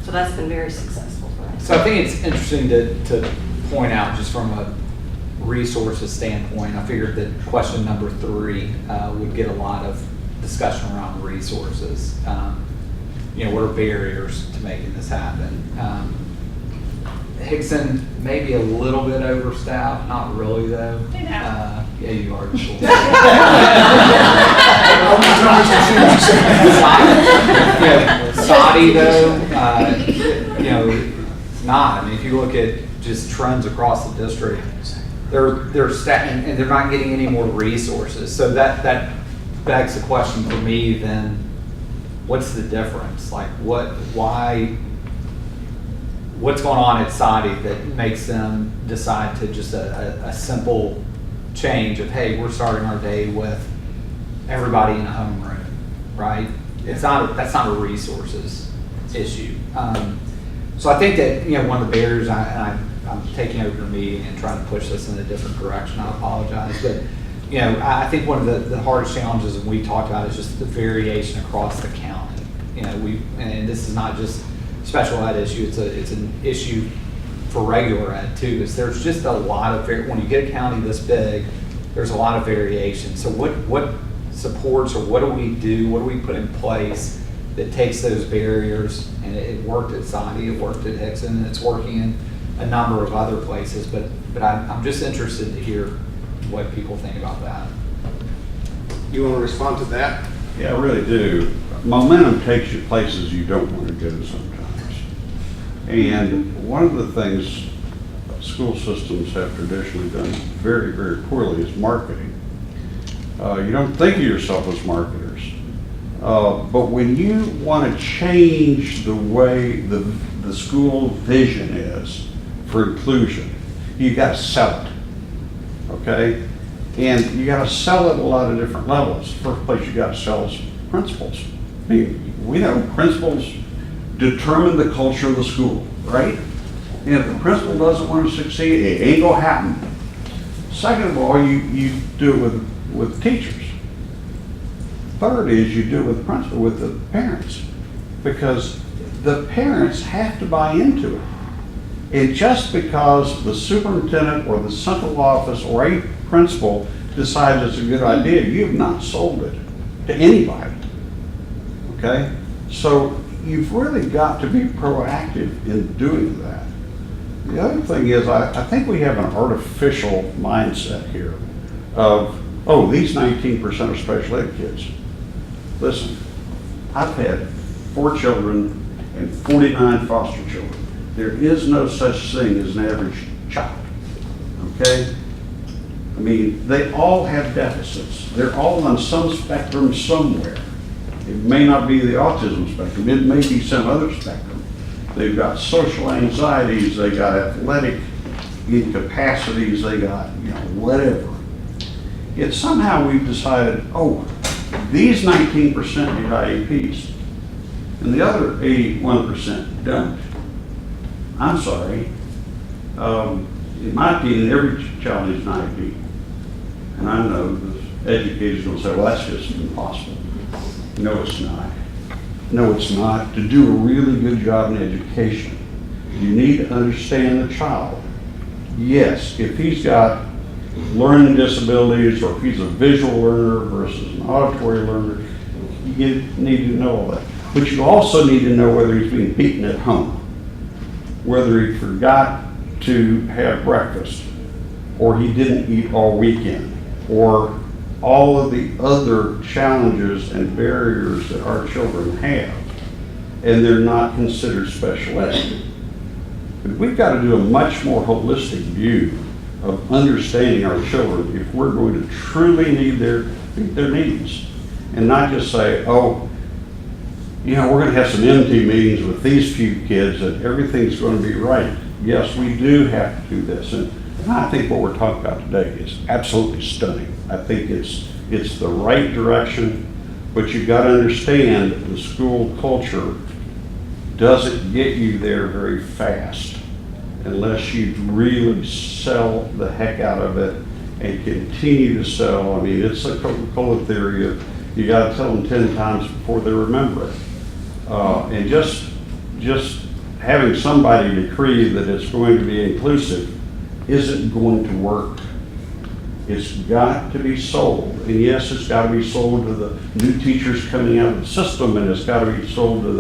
So that's been very successful for us. So I think it's interesting to point out, just from a resources standpoint, I figured that question number 3 would get a lot of discussion around resources. What are barriers to making this happen? Hickson, maybe a little bit overstaffed, not really though. Yeah, you are. Saudi though, it's not. I mean, if you look at just trends across the district, they're stagnant and they're not getting any more resources. So that begs the question for me then, what's the difference? Like what's going on at Saudi that makes them decide to just a simple change of, hey, we're starting our day with everybody in a homeroom, right? That's not a resources issue. So I think that one of the barriers, I'm taking over your meeting and trying to push this in a different direction. I apologize, but I think one of the hardest challenges that we talked about is just the variation across the county. And this is not just special ed issue; it's an issue for regular ed too. Because there's just a lot of when you get a county this big, there's a lot of variation. So what supports, or what do we put in place that takes those barriers? And it worked at Sandy, it worked at Hickson, and it's working in a number of other places, but I'm just interested to hear what people think about that. You want to respond to that? Yeah, I really do. Momentum takes you places you don't want to go sometimes. And one of the things school systems have traditionally done very, very poorly is marketing. You don't think of yourself as marketers. But when you want to change the way the school vision is for inclusion, you got to sell it, okay? And you got to sell it at a lot of different levels. First place you got to sell is principals. I mean, we know principals determine the culture of the school, right? And if the principal doesn't want to succeed, it ain't gonna happen. Second of all, you do it with teachers. Third is you do it with the principal, with the parents, because the parents have to buy into it. And just because the superintendent or the central office or a principal decides it's a good idea, you have not sold it to anybody, okay? So you've really got to be proactive in doing that. The other thing is, I think we have an artificial mindset here of, oh, these 19% are special ed kids. Listen, I've had 4 children and 49 foster children. There is no such thing as an average child, okay? I mean, they all have deficits. They're all on some spectrum somewhere. It may not be the autism spectrum, it may be some other spectrum. They've got social anxieties, they got athletic incapacities, they got, whatever. Yet somehow we've decided, oh, these 19% need IEPs, and the other 81% don't. I'm sorry. In my opinion, every child needs an IEP. And I know the educators will say, well, that's just impossible. No, it's not. No, it's not. To do a really good job in education, you need to understand the child. Yes, if he's got learning disabilities, or if he's a visual learner versus an auditory learner, you need to know all that. But you also need to know whether he's being beaten at home, whether he forgot to have breakfast, or he didn't eat all weekend, or all of the other challenges and barriers that our children have, and they're not considered special ed. But we've got to do a much more holistic view of understanding our children if we're going to truly meet their needs, and not just say, oh, we're going to have some MT meetings with these few kids and everything's going to be right. Yes, we do have to do this. And I think what we're talking about today is absolutely stunning. I think it's the right direction, but you've got to understand the school culture doesn't get you there very fast unless you really sell the heck out of it and continue to sell. I mean, it's a Coca-Cola theory of you got to tell them 10 times before they remember it. And just having somebody decree that it's going to be inclusive isn't going to work. It's got to be sold. And yes, it's got to be sold to the new teachers coming out of the system, and it's got to be sold to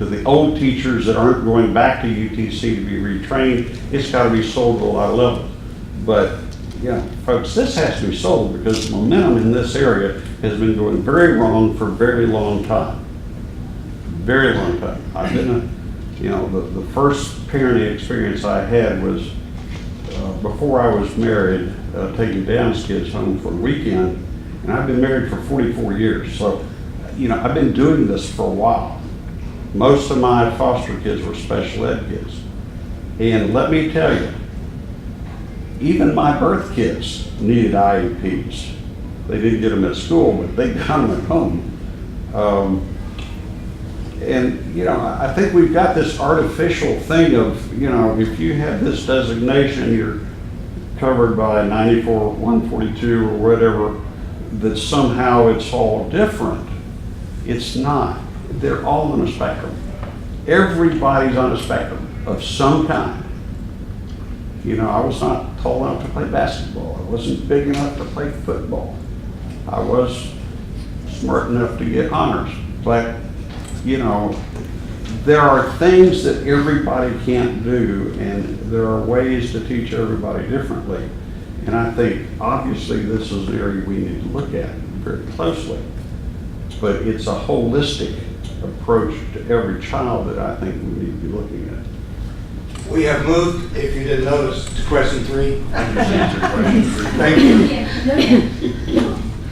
the old teachers that aren't going back to UTC to be retrained. It's got to be sold to a lot of levels. But, folks, this has to be sold because momentum in this area has been going very wrong for a very long time. Very long time. I've been the first parenting experience I had was before I was married, taking Dan's kids home for the weekend, and I've been married for 44 years. So, I've been doing this for a while. Most of my foster kids were special ed kids. And let me tell you, even my birth kids needed IEPs. They didn't get them at school, but they got them at home. And I think we've got this artificial thing of, if you have this designation, you're covered by 94, 142 or whatever, that somehow it's all different. It's not. They're all on a spectrum. Everybody's on a spectrum of some kind. I was not tall enough to play basketball. I wasn't big enough to play football. I was smart enough to get honors. But, you know, there are things that everybody can't do, and there are ways to teach everybody differently. And I think, obviously, this is an area we need to look at very closely. But it's a holistic approach to every child that I think we need to be looking at. We have moved, if you didn't notice, to question 3. I just answered question 3. Thank you.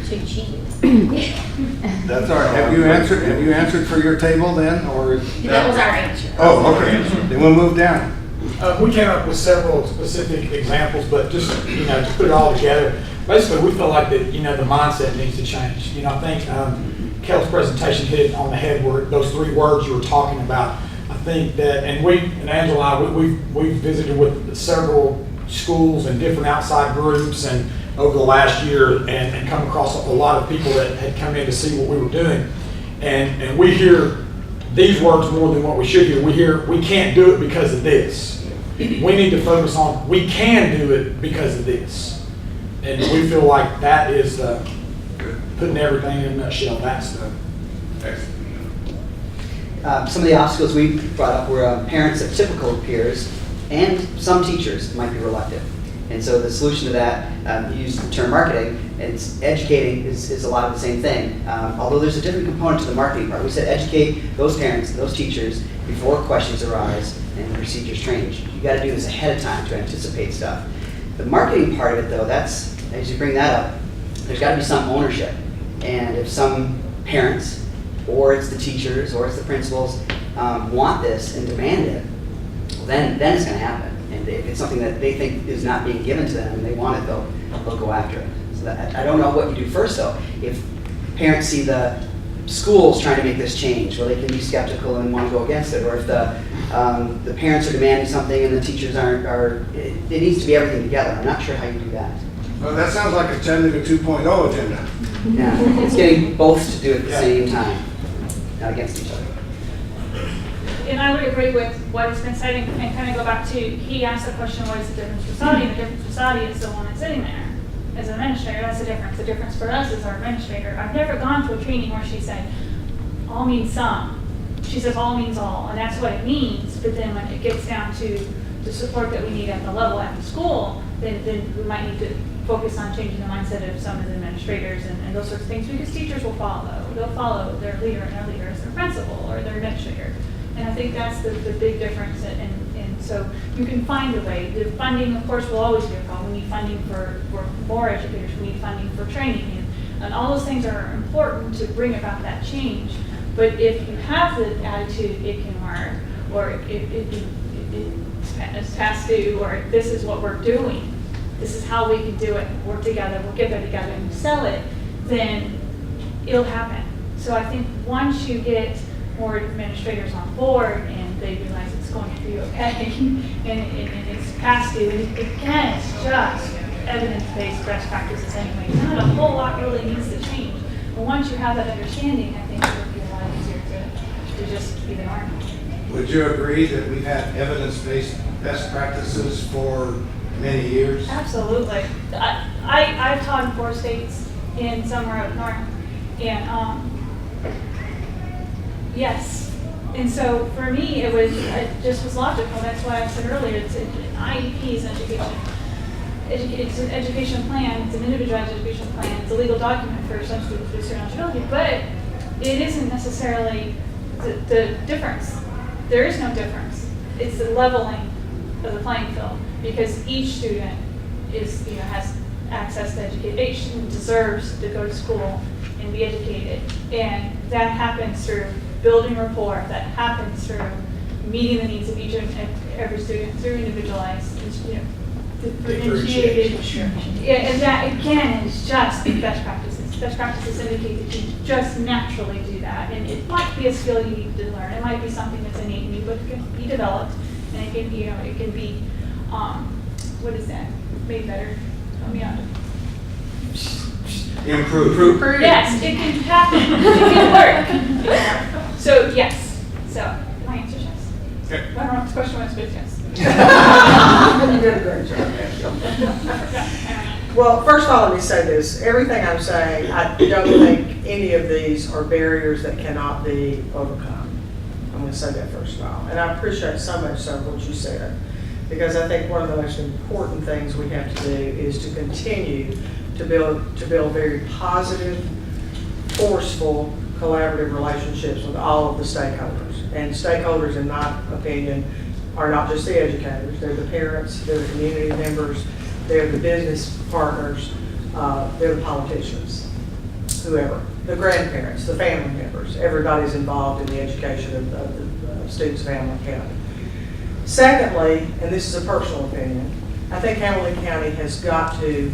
Too cheap. That's all right. Have you answered for your table then, or? That was our answer. Oh, okay. Then we'll move down. We came up with several specific examples, but just, to put it all together, basically we feel like that, the mindset needs to change. I think Kel's presentation hit it on the head where those 3 words you were talking about. I think that, and Angela and I, we've visited with several schools and different outside groups and over the last year and come across a lot of people that had come in to see what we were doing. And we hear these words more than what we should hear. We hear, we can't do it because of this. We need to focus on, we can do it because of this. And we feel like that is putting everything in a nutshell. That's the Some of the obstacles we brought up were parents of typical peers and some teachers might be reluctant. And so the solution to that, you use the term marketing, and educating is a lot of the same thing. Although there's a different component to the marketing part. We said educate those parents, those teachers, before questions arise and the procedures change. You got to do this ahead of time to anticipate stuff. The marketing part of it, though, that's, as you bring that up, there's got to be some ownership. And if some parents, or it's the teachers, or it's the principals, want this and demand it, well, then it's going to happen. And if it's something that they think is not being given to them and they want it, they'll go after it. So that, I don't know what you do first, though. If parents see the schools trying to make this change, well, they can be skeptical and want to go against it. Or if the parents are demanding something and the teachers aren't, it needs to be everything together. I'm not sure how you do that. Well, that sounds like a Chattanooga 2.0 agenda. Yeah, it's getting both to do it at the same time, not against each other. And I would agree with what has been said and kind of go back to, he asked the question, what is the difference for Saudi? And the difference for Saudi is the one that's sitting there. As an administrator, that's the difference. The difference for us is our administrator. I've never gone to a training where she said, all means some. She says all means all, and that's what it means. But then when it gets down to the support that we need at the level at the school, then we might need to focus on changing the mindset of some of the administrators and those sorts of things, because teachers will follow. They'll follow their leader, and their leader is their principal or their administrator. And I think that's the big difference. And so you can find a way. The funding, of course, will always be a problem. We need funding for more educators. We need funding for training. And all those things are important to bring about that change. But if you have the attitude, it can work, or it's past due, or this is what we're doing, this is how we can do it, work together, we'll get there together and sell it, then it'll happen. So I think once you get more administrators on board and they realize it's going to be okay and it's past due, and again, it's just evidence-based best practices anyway. Not a whole lot really needs to change. But once you have that understanding, I think it would be a lot easier to just be the norm. Would you agree that we've had evidence-based best practices for many years? Absolutely. I've taught in 4 states and somewhere up north. And yes. And so for me, it just was logical. That's why I said earlier, it's an IEP is it's an education plan, it's an individualized education plan, it's a legal document for some students with certain eligibility, but it isn't necessarily the difference. There is no difference. It's the leveling of the playing field, because each student has access to education. Each student deserves to go to school and be educated, and that happens through building rapport. That happens through meeting the needs of each and every student through individualized, differentiated. Yeah, and that again is just best practices. Best practices indicate that you just naturally do that, and it might be a skill you need to learn. It might be something that's innate in you, but it can be developed, and it can be what is that? Made better. Help me out. Improve. Yes, it can happen. It can work. So yes. So my answer is yes. Okay. I don't know what the question was, but it's yes. You did a great job. Well, first of all, let me say this. Everything I'm saying, I don't think any of these are barriers that cannot be overcome. I'm going to say that first of all. And I appreciate so much so what you said, because I think one of the most important things we have to do is to continue to build very positive, forceful, collaborative relationships with all of the stakeholders. And stakeholders, in my opinion, are not just the educators. They're the parents, they're the community members, they're the business partners, they're the politicians, whoever, the grandparents, the family members. Everybody's involved in the education of the students of Hamilton County. Secondly, and this is a personal opinion, I think Hamilton County has got to,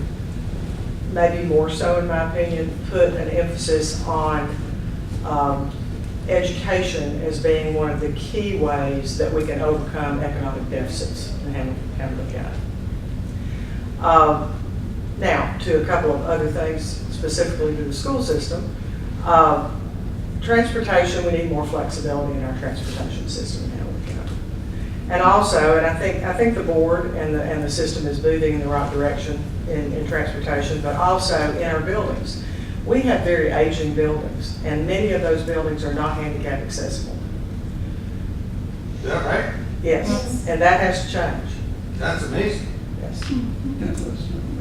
maybe more so in my opinion, put an emphasis on education as being one of the key ways that we can overcome economic deficits in Hamilton County. Now, to a couple of other things, specifically to the school system. Transportation, we need more flexibility in our transportation system in Hamilton County. And also, and I think the board and the system is moving in the right direction in transportation, but also in our buildings. We have very aging buildings, and many of those buildings are not handicap accessible. Is that right? Yes, and that has to change. That's amazing. Yes.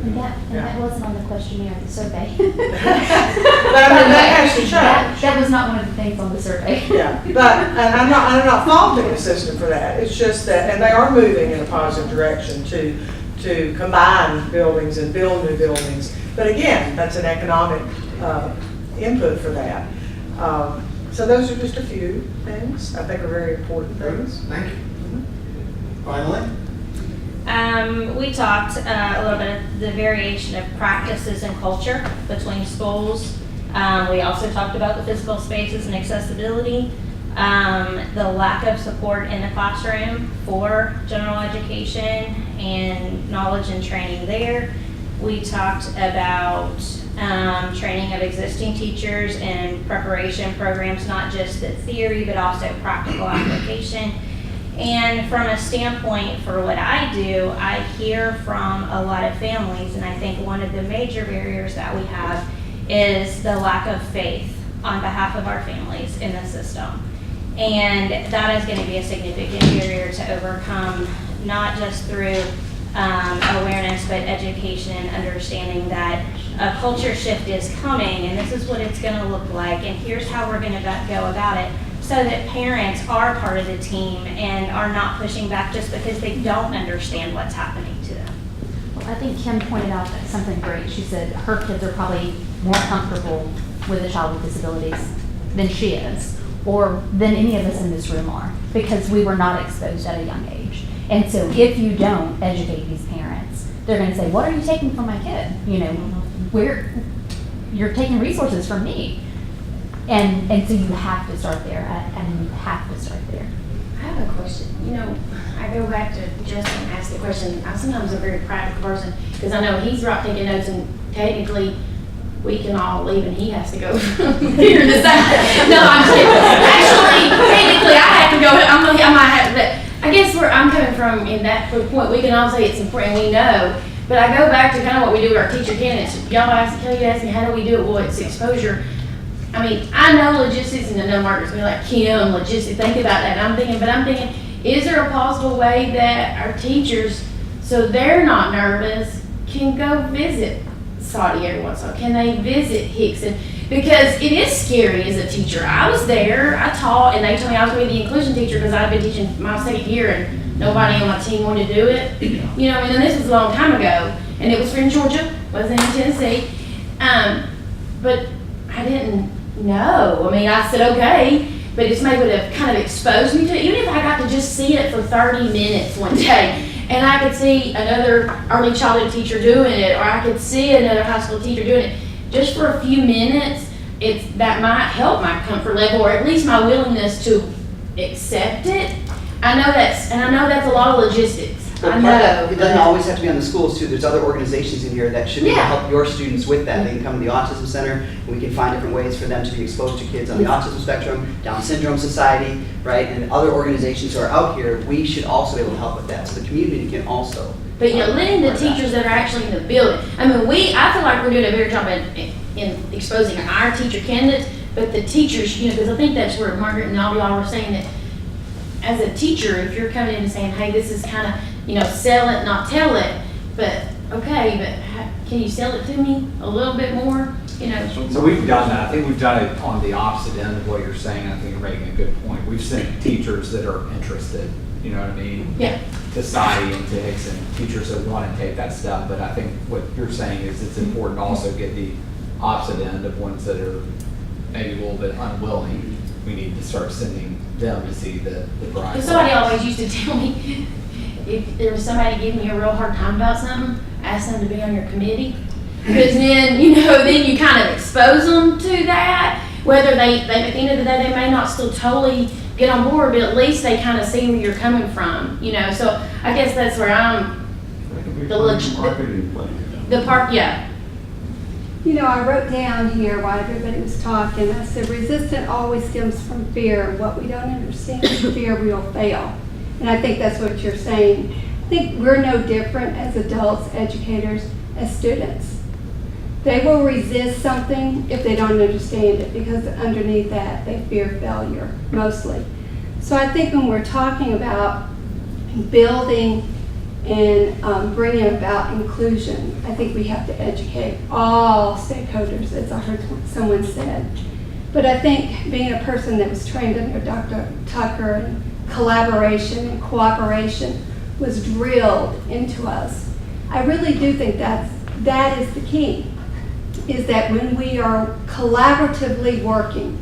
And that wasn't on the questionnaire, the survey. That has to change. That was not one of the things on the survey. Yeah, but, and I'm not faulting the system for that. It's just that, and they are moving in a positive direction to combine buildings and build new buildings. But again, that's an economic input for that. So those are just a few things I think are very important things. Thank you. Finally? We talked a little bit of the variation of practices and culture between schools. We also talked about the physical spaces and accessibility, the lack of support in the classroom for general education and knowledge and training there. We talked about training of existing teachers and preparation programs, not just the theory, but also practical application. And from a standpoint for what I do, I hear from a lot of families, and I think one of the major barriers that we have is the lack of faith on behalf of our families in the system. And that is going to be a significant barrier to overcome, not just through awareness, but education and understanding that a culture shift is coming, and this is what it's going to look like, and here's how we're going to go about it, so that parents are part of the team and are not pushing back just because they don't understand what's happening to them. Well, I think Kim pointed out something great. She said her kids are probably more comfortable with a child with disabilities than she is, or than any of us in this room are, because we were not exposed at a young age. And so if you don't educate these parents, they're going to say, what are you taking from my kid? You know, you're taking resources from me. And so you have to start there, and you have to start there. I have a question. You know, I go back to Justin and ask the question. I'm sometimes a very practical person, because I know he's right taking notes, and technically we can all leave and he has to go figure this out. No, I'm kidding. Actually, technically I have to go. I might have to, I guess where I'm coming from in that point, we can all say it's important, we know, but I go back to kind of what we do with our teacher candidates. Y'all ask me, how do we do it? Well, it's exposure. I mean, I know logistics, and I know Margaret's gonna be like, Kim, logistics, think about that. And I'm thinking, is there a possible way that our teachers, so they're not nervous, can go visit Saudi every once in a while? Can they visit Hickson? Because it is scary as a teacher. I was there, I taught, and they told me I was going to be the inclusion teacher because I'd been teaching my second year and nobody on my team wanted to do it. You know, and this was a long time ago, and it was in Georgia, wasn't in Tennessee. But I didn't know. I mean, I said, okay, but it's maybe would have kind of exposed me to it. Even if I got to just see it for 30 minutes one day, and I could see another early childhood teacher doing it, or I could see another high school teacher doing it, just for a few minutes, that might help my comfort level, or at least my willingness to accept it. I know that's a lot of logistics. Well, I know. it doesn't always have to be on the schools too. There's other organizations in here that should be able to help your students with that. They can come to the Autism Center, and we can find different ways for them to be exposed to kids on the autism spectrum, Down Syndrome Society, right? And other organizations who are out here, we should also be able to help with that. So the community can also. But letting the teachers that are actually in the building. I mean, I feel like we're doing a better job in in exposing our teacher candidates, but the teachers, because I think that's where Margaret and all y'all were saying that as a teacher, if you're coming in and saying, hey, this is kind of, sell it, not tell it, but okay, but can you sell it to me a little bit more, So we've done that. I think we've done it on the opposite end of what you're saying. I think you're making a good point. We've sent teachers that are interested, you know what I mean? Yeah. To Sadie and to Hickson, teachers that want to take that step. But I think what you're saying is it's important to also get the opposite end of ones that are maybe a little bit unwilling. We need to start sending them to see the bride. Because somebody always used to tell me, if there was somebody giving me a real hard time about something, ask them to be on your committee. Because then, then you kind of expose them to that. Whether they at the end of the day, they may not still totally get on board, but at least they kind of see where you're coming from, So I guess that's where I'm, the part, yeah. I wrote down here while everybody was talking, I said, resistance always stems from fear. What we don't understand is fear we'll fail. And I think that's what you're saying. I think we're no different as adults, educators, as students. They will resist something if they don't understand it, because underneath that, they fear failure, mostly. So I think when we're talking about building and bringing about inclusion, I think we have to educate all stakeholders, as I heard someone said. But I think being a person that was trained under Dr. Tucker, and collaboration and cooperation was drilled into us. I really do think that is the key, is that when we are collaboratively working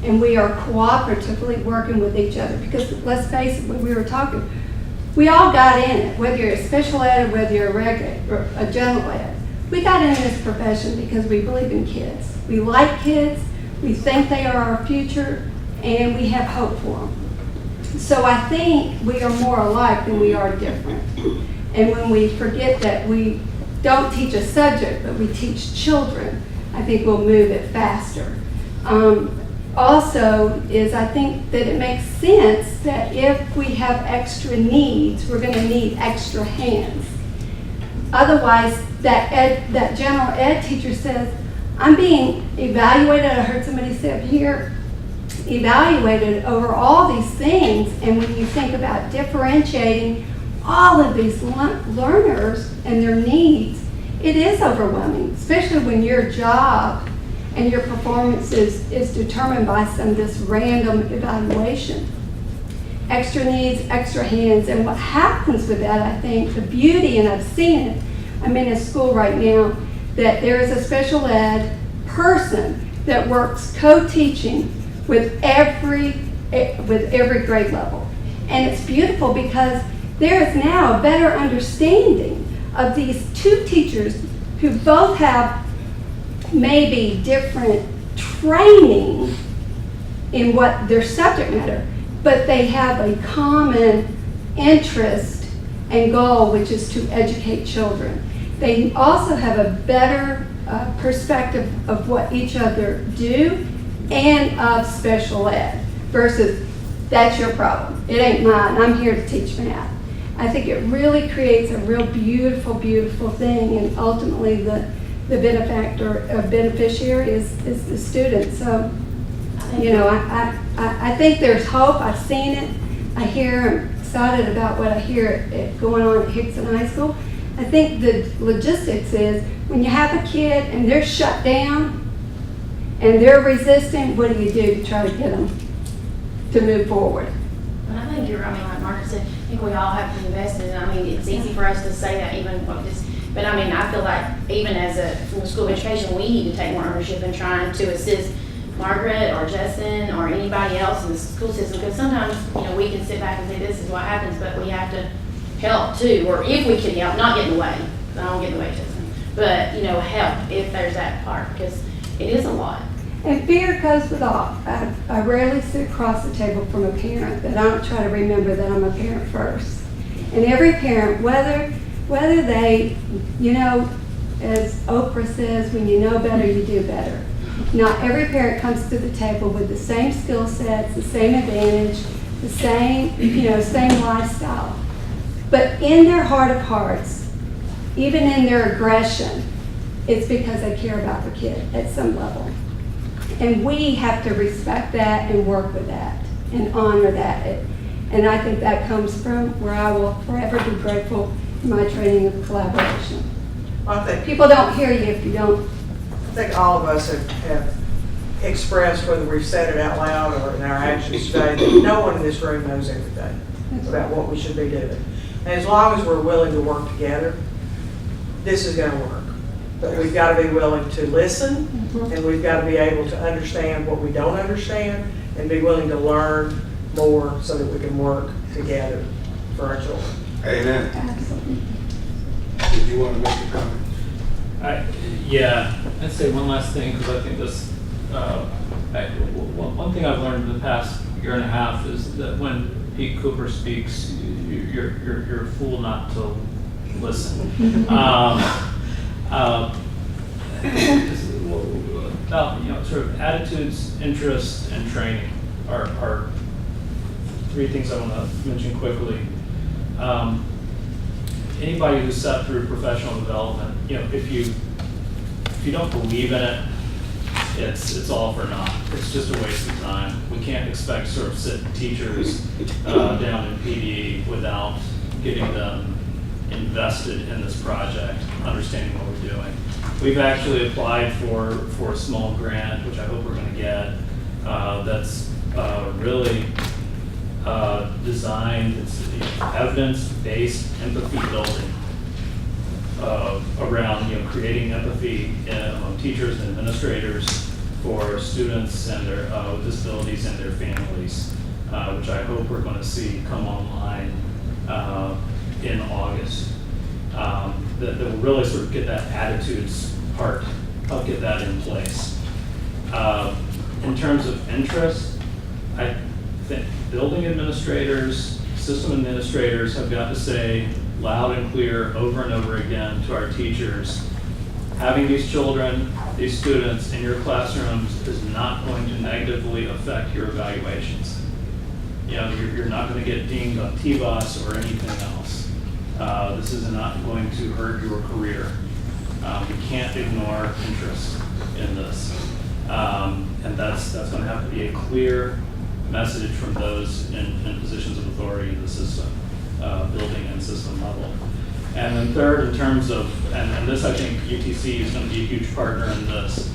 and we are cooperatively working with each other, because let's face it, when we were talking, we all got in it, whether you're a special ed or whether you're a regular or a general ed. We got in this profession because we believe in kids. We like kids, we think they are our future, and we have hope for them. So I think we are more alike than we are different. And when we forget that we don't teach a subject, but we teach children, I think we'll move it faster. Also is I think that it makes sense that if we have extra needs, we're going to need extra hands. Otherwise, that general ed teacher says, I'm being evaluated, I heard somebody say up here, evaluated over all these things, and when you think about differentiating all of these learners and their needs, it is overwhelming, especially when your job and your performance is determined by this random evaluation. Extra needs, extra hands, and what happens with that, I think, the beauty, and I've seen it, I'm in a school right now, that there is a special ed person that works co-teaching with every grade level. And it's beautiful because there is now a better understanding of these two teachers who both have maybe different training in what their subject matter, but they have a common interest and goal, which is to educate children. They also have a better perspective of what each other do and of special ed versus that's your problem. It ain't mine. I'm here to teach math. I think it really creates a real beautiful, beautiful thing, and ultimately the beneficiary is the student. So, I think there's hope. I've seen it. I'm excited about what I hear going on at Hickson High School. I think the logistics is when you have a kid and they're shut down and they're resistant, what do you do to try to get them to move forward? But I think you're right, like Margaret said, I think we all have to invest in it. It's easy for us to say that but I feel like even from the School of Education, we need to take more ownership in trying to assist Margaret or Justin or anybody else in the school system, because sometimes, we can sit back and say this is what happens, but we have to help too, or if we can help, not get in the way. I don't get in the way, Justin, but help if there's that part, because it is a lot. And fear goes with all. I rarely sit across the table from a parent that I don't try to remember that I'm a parent first. And every parent, whether they, as Oprah says, when you know better, you do better. Not every parent comes to the table with the same skill sets, the same advantage, the same, same lifestyle. But in their heart of hearts, even in their aggression, it's because they care about the kid at some level. And we have to respect that and work with that and honor that. And I think that comes from where I will forever be grateful for my training of collaboration. I think People don't hear you if you don't. I think all of us have expressed, whether we've said it out loud or in our actions today, that no one in this room knows everything about what we should be doing. And as long as we're willing to work together, this is going to work. But we've got to be willing to listen, and we've got to be able to understand what we don't understand, and be willing to learn more so that we can work together for our children. Amen. Absolutely. Did you want to make a comment? Yeah, I'd say one last thing, because I think this, one thing I've learned in the past year and a half is that when Pete Cooper speaks, you're a fool not to listen. Sort of attitudes, interests, and training are three things I want to mention quickly. Anybody who's sat through professional development, if you don't believe in it, it's all for naught. It's just a waste of time. We can't expect sort of sit teachers down in PD without getting them invested in this project, understanding what we're doing. We've actually applied for a small grant, which I hope we're going to get, that's really designed, it's evidence-based empathy building around creating empathy among teachers and administrators for students and their with disabilities and their families, which I hope we're going to see come online in August. That will really sort of get that attitudes part, help get that in place. In terms of interest, I think building administrators, system administrators have got to say loud and clear over and over again to our teachers, having these children, these students in your classrooms is not going to negatively affect your evaluations. You're not going to get dinged on TBOS or anything else. This is not going to hurt your career. You can't ignore interest in this. And that's going to have to be a clear message from those in positions of authority in the system, building and system level. And then third, in terms of, and this I think UTC is going to be a huge partner in this,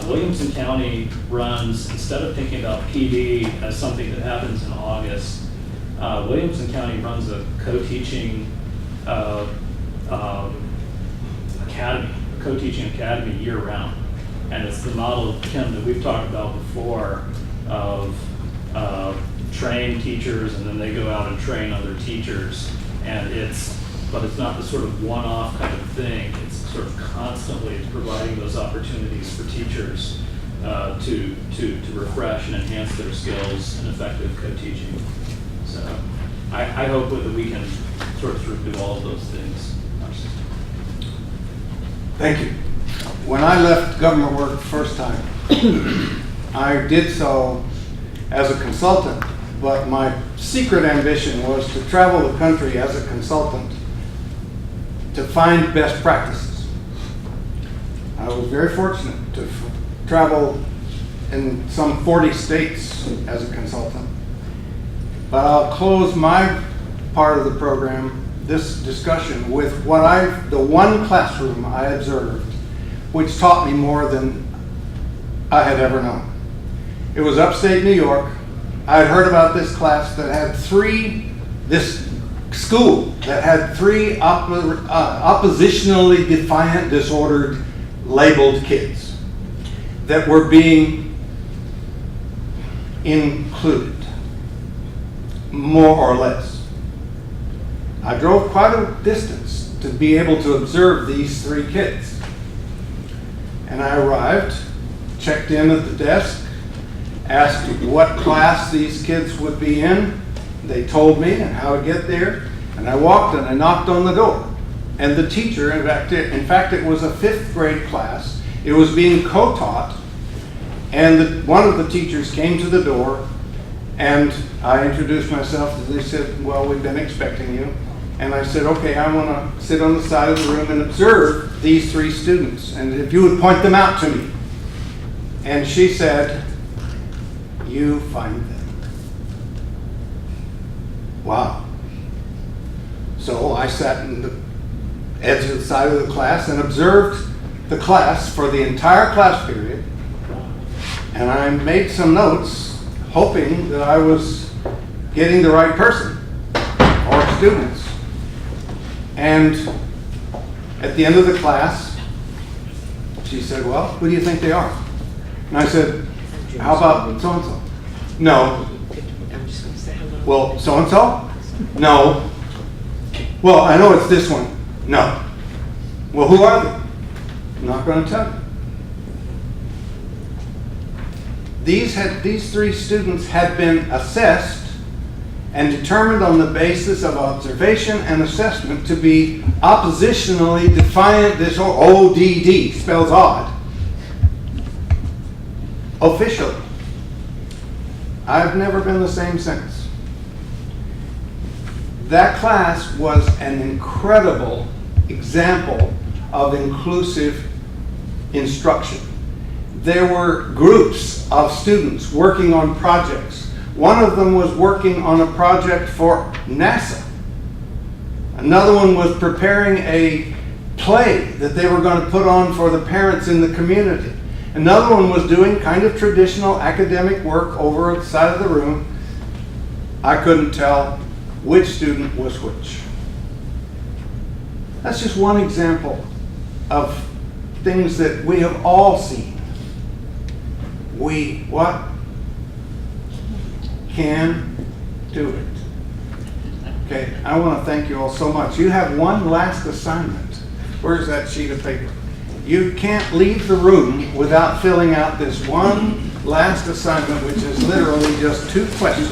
Williamson County runs, instead of thinking about PD as something that happens in August, Williamson County runs a co-teaching academy year-round. And it's the model, Kim, that we've talked about before of train teachers and then they go out and train other teachers. But it's not the sort of one-off kind of thing. It's sort of constantly providing those opportunities for teachers to refresh and enhance their skills in effective co-teaching. So I hope that we can sort of do all of those things in our system. Thank you. When I left government work the first time, I did so as a consultant, but my secret ambition was to travel the country as a consultant to find best practices. I was very fortunate to travel in some 40 states as a consultant. But I'll close my part of the program, this discussion, with the one classroom I observed, which taught me more than I had ever known. It was upstate New York. I had heard about this class that had this school that had three oppositionally defiant, disordered, labeled kids that were being included, more or less. I drove quite a distance to be able to observe these three kids. And I arrived, checked in at the desk, asked what class these kids would be in. They told me and how to get there. And I walked and I knocked on the door. And the teacher, in fact, it was a 5th grade class. It was being co-taught. And one of the teachers came to the door and I introduced myself and they said, well, we've been expecting you. And I said, okay, I want to sit on the side of the room and observe these 3 students. And if you would point them out to me. And she said, you find them. Wow. So I sat in the edge of the side of the class and observed the class for the entire class period. And I made some notes, hoping that I was getting the right person or students. And at the end of the class, she said, well, who do you think they are? And I said, how about so-and-so? No. Well, so-and-so? No. Well, I know it's this one. No. Well, who are they? I'm not going to tell you. These 3 students had been assessed and determined on the basis of observation and assessment to be oppositionally defiant, this ODD, spells odd, officially. I've never been the same since. That class was an incredible example of inclusive instruction. There were groups of students working on projects. One of them was working on a project for NASA. Another one was preparing a play that they were going to put on for the parents in the community. Another one was doing kind of traditional academic work over at the side of the room. I couldn't tell which student was which. That's just one example of things that we have all seen. We can do it. Okay, I want to thank you all so much. You have one last assignment. Where's that sheet of paper? You can't leave the room without filling out this one last assignment, which is literally just 2 questions.